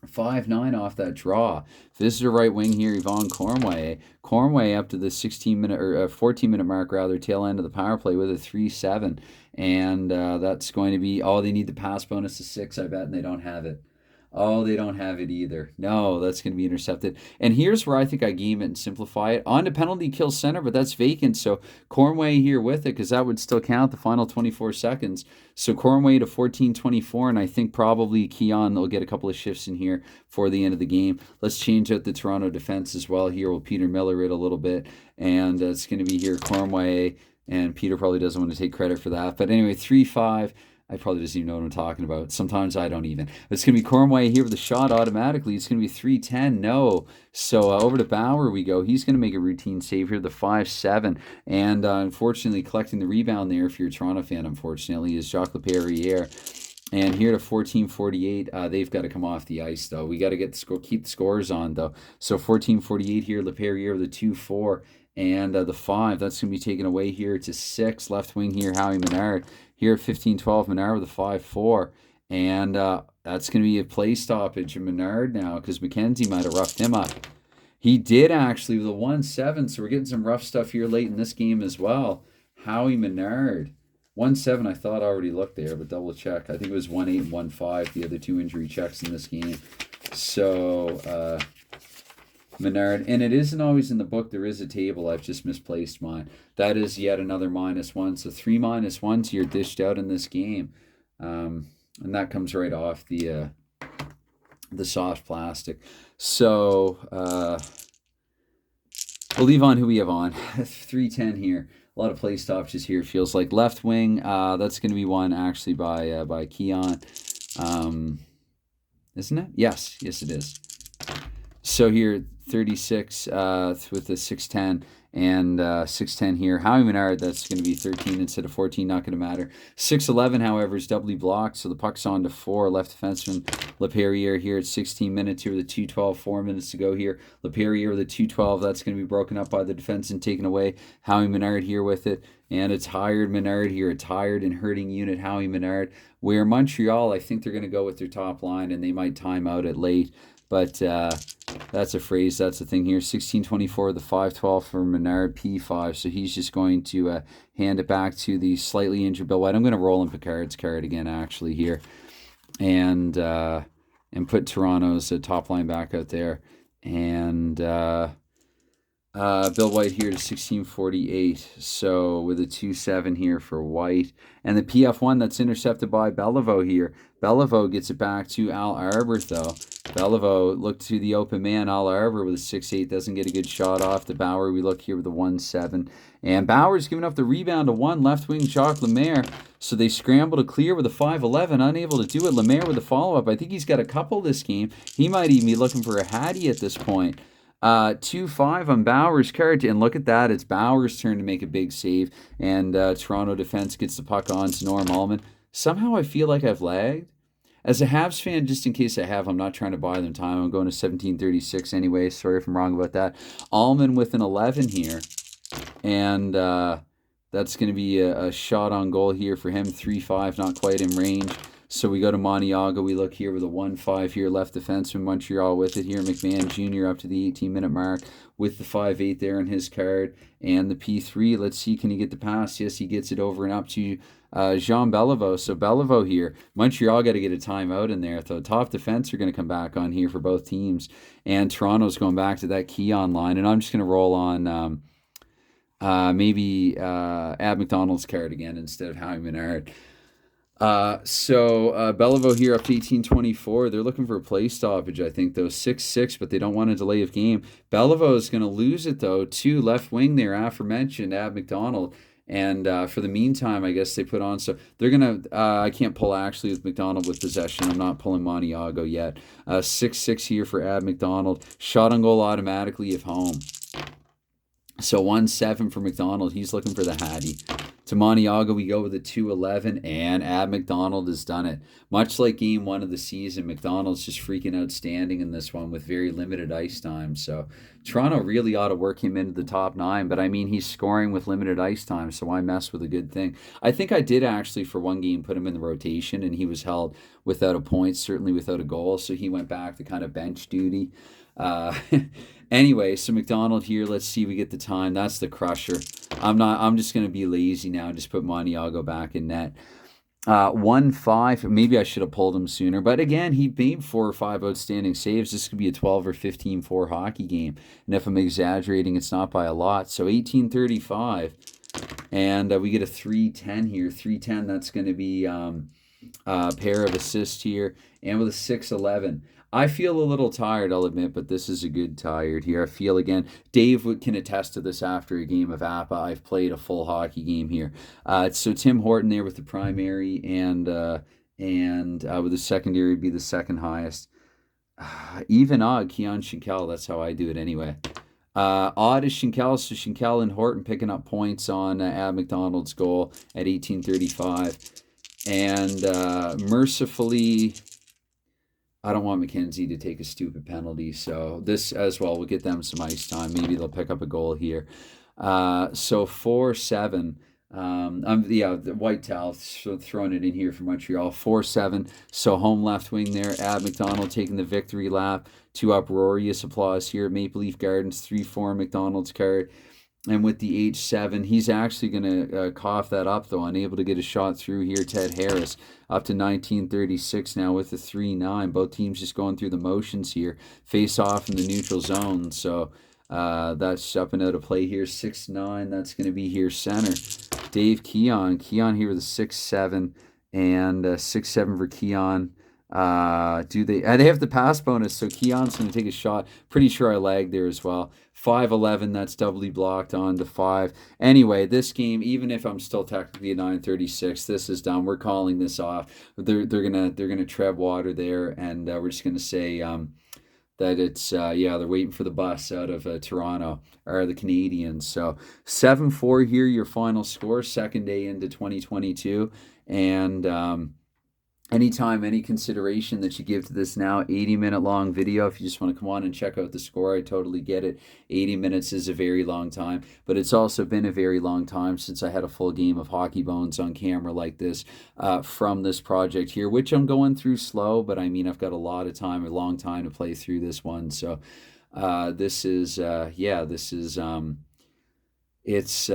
5-9 off that draw. Visitor right wing here, Yvonne Cornway. Cornway up to the 14-minute mark, tail end of the power play with a 3-7. And that's going to be, they need the pass bonus to 6, I bet, and they don't have it. Oh, they don't have it either. No, that's going to be intercepted. And here's where I think I game it and simplify it. On to penalty kill center, but that's vacant. So Cornway here with it, because that would still count the final 24 seconds. So Cornway to 14-24, and I think probably Keon, they'll get a couple of shifts in here for the end of the game. Let's change out the Toronto defense as well here. We'll Peter Miller it a little bit. And it's going to be here Cornway, and Peter probably doesn't want to take credit for that. But anyway, 3-5. I probably doesn't even know what I'm talking about. Sometimes I don't even. It's going to be Cornway here with a shot automatically. It's going to be 310. No. So over to Bauer we go. He's going to make a routine save here, the 5-7. And unfortunately, collecting the rebound there, if you're a Toronto fan, unfortunately, is Jacques Laperriere. And here to 14:48, they've got to come off the ice, though. We got to keep the scores on, though. So 14:48 here, Laperriere with a 2-4. And the 5, that's going to be taken away here to 6. Left wing here, Howie Menard. Here at 15-12, Menard with a 5-4. And that's going to be a play stoppage of Menard now because McKenzie might have roughed him up. He did actually with a 1-7, so we're getting some rough stuff here late in this game as well. Howie Menard. 1-7, I thought I already looked there, but double check. I think it was 1-8 and 1-5, the other 2 injury checks in this game. So, Menard, and it isn't always in the book. There is a table. I've just misplaced mine. That is yet another -1. So 3 -1s here dished out in this game, and that comes right off the soft plastic. So we'll leave on who we have on. 310 here. A lot of play stoppages here. Feels like left wing. That's going to be one actually by Keon, isn't it? Yes, it is. So here 36 with the 610 and 610 here. Howie Menard, that's going to be 13 instead of 14, not going to matter. 611, however, is doubly blocked, so the puck's on to 4. Left defenseman Laperriere here at 16 minutes here with a 2:12, 4 minutes to go here. Laperriere with a 2:12, that's going to be broken up by the defense and taken away. Howie Menard here with it, and a tired Menard here, a tired and hurting unit, Howie Menard, where Montreal, I think they're going to go with their top line, and they might time out it late. But that's a phrase. That's the thing here. 16:24, the 5:12 for Menard, P5. So he's just going to hand it back to the slightly injured Bill White. I'm going to roll in Picard's card again, actually, here. And put Toronto's top line back out there. And Bill White here to 16:48. So with a 2-7 here for White. And the PF1 that's intercepted by Beliveau here. Beliveau gets it back to Al Arbor, though. Beliveau looked to the open man. Al Arbor with a 6-8 doesn't get a good shot off the Bauer. We look here with a 1-7. And Bauer's giving up the rebound to 1. Left wing Jacques Lemaire. So they scramble to clear with a 5-11. Unable to do it. Lemaire with a follow-up. I think he's got a couple this game. He might even be looking for a Hattie at this point. 2-5 on Bauer's card, and look at that. It's Bauer's turn to make a big save, and Toronto defense gets the puck on to Norm Allman. Somehow I feel like I've lagged. As a Habs fan, just in case I have, I'm not trying to buy them time. I'm going to 17:36 anyway. Sorry if I'm wrong about that. Allman with an 11 here, and that's going to be a shot on goal here for him. 3-5, not quite in range. So we go to Maniago. We look here with a 1-5 here, left defenseman, Montreal with it here. McMahon Jr. up to the 18-minute mark with the 5-8 there in his card. And the P3, let's see, can he get the pass? Yes, he gets it over and up to Jean Beliveau. So Beliveau here. Montreal got to get a timeout in there. The top defense are going to come back on here for both teams. And Toronto's going back to that Keon line. And I'm just going to roll on maybe Ab McDonald's card again instead of Howie Menard. So Beliveau here up to 18:24. They're looking for a play stoppage, I think, though. 6-6, but they don't want a delay of game. Beliveau is going to lose it, though, to left wing there, aforementioned Ab McDonald. And for the meantime, I guess they put on. So they're going to, I can't pull actually with McDonald with possession. I'm not pulling Maniago yet. 6-6 here for Ab McDonald. Shot on goal automatically if home. So 1-7 for McDonald. He's looking for the Hattie. To Maniago, we go with a 2-11, and Ab McDonald has done it. Much like game 1 of the season, McDonald's just freaking outstanding in this one with very limited ice time. So Toronto really ought to work him into the top 9, but I mean, he's scoring with limited ice time, so why mess with a good thing? I think I did actually, for one game, put him in the rotation, and he was held without a point, certainly without a goal, so he went back to kind of bench duty. Anyway, so McDonald here, let's see, we get the time. That's the crusher. I'm just going to be lazy now and just put Maniago back in net. 1-5, maybe I should have pulled him sooner. But again, he made 4 or 5 outstanding saves. This could be a 12 or 15-4 hockey game. And if I'm exaggerating, it's not by a lot. So 18:35. And we get a 3-10 here. 3-10, that's going to be pair of assists here, and with a 6-11. I feel a little tired, I'll admit, but this is a good tired here. I feel, again, Dave can attest to this after a game of APA. I've played a full hockey game here. So Tim Horton there with the primary, and with the secondary would be the second highest. Even odd, Keon Schenkel. That's how I do it anyway. Odd is Schenkel, so Schenkel and Horton picking up points on Ab McDonald's goal at 18:35. And mercifully, I don't want McKenzie to take a stupid penalty, so this as well will get them some ice time. Maybe they'll pick up a goal here. So 4-7. The white towel, so throwing it in here for Montreal. 4-7. So home left wing there. Ab McDonald taking the victory lap. To uproarious applause here at Maple Leaf Gardens. 3-4 McDonald's card. And with the H7, he's actually going to cough that up, though, unable to get a shot through here. Ted Harris up to 1936 now with the 3-9. Both teams just going through the motions here. Face off in the neutral zone. So that's up and out of play here. 6-9, that's going to be here center. Dave Keon. Keon here with a 6-7 and 6-7 for Keon. They have the pass bonus, so Keon's going to take a shot. Pretty sure I lagged there as well. 5-11, that's doubly blocked on to 5. Anyway, this game, even if I'm still technically at 9:36, this is done. We're calling this off. They're gonna tread water there, and we're just gonna say that it's they're waiting for the bus out of Toronto, or the Canadiens. So 7-4 here, your final score, second day into 2022, and anytime, any consideration that you give to this now 80-minute long video, if you just want to come on and check out the score, I totally get it. 80 minutes is a very long time, but it's also been a very long time since I had a full game of Hockey Bones on camera like this from this project here, which I'm going through slow, but I mean, I've got a lot of time, a long time to play through this one. So it's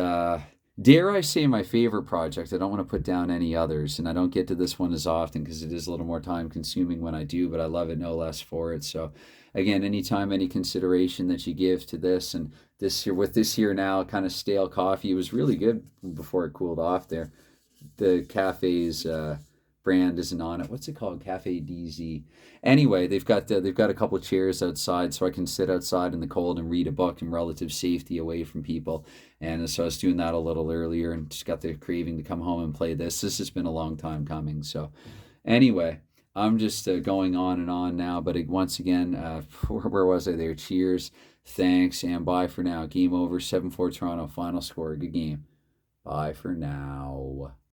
dare I say, my favorite project. I don't want to put down any others, and I don't get to this one as often because it is a little more time consuming when I do, but I love it no less for it. So again, anytime, any consideration that you give to this, and this here with this here now kind of stale coffee, it was really good before it cooled off there. The cafe's brand isn't on it. What's it called? Cafe DZ. Anyway, they've got a couple of chairs outside, so I can sit outside in the cold and read a book in relative safety away from people. And so I was doing that a little earlier, and just got the craving to come home and play this. This has been a long time coming. So anyway, I'm just going on and on now. But once again, where was I there? Cheers, thanks, and bye for now. Game over. 7-4 Toronto. Final score. Good game. Bye for now.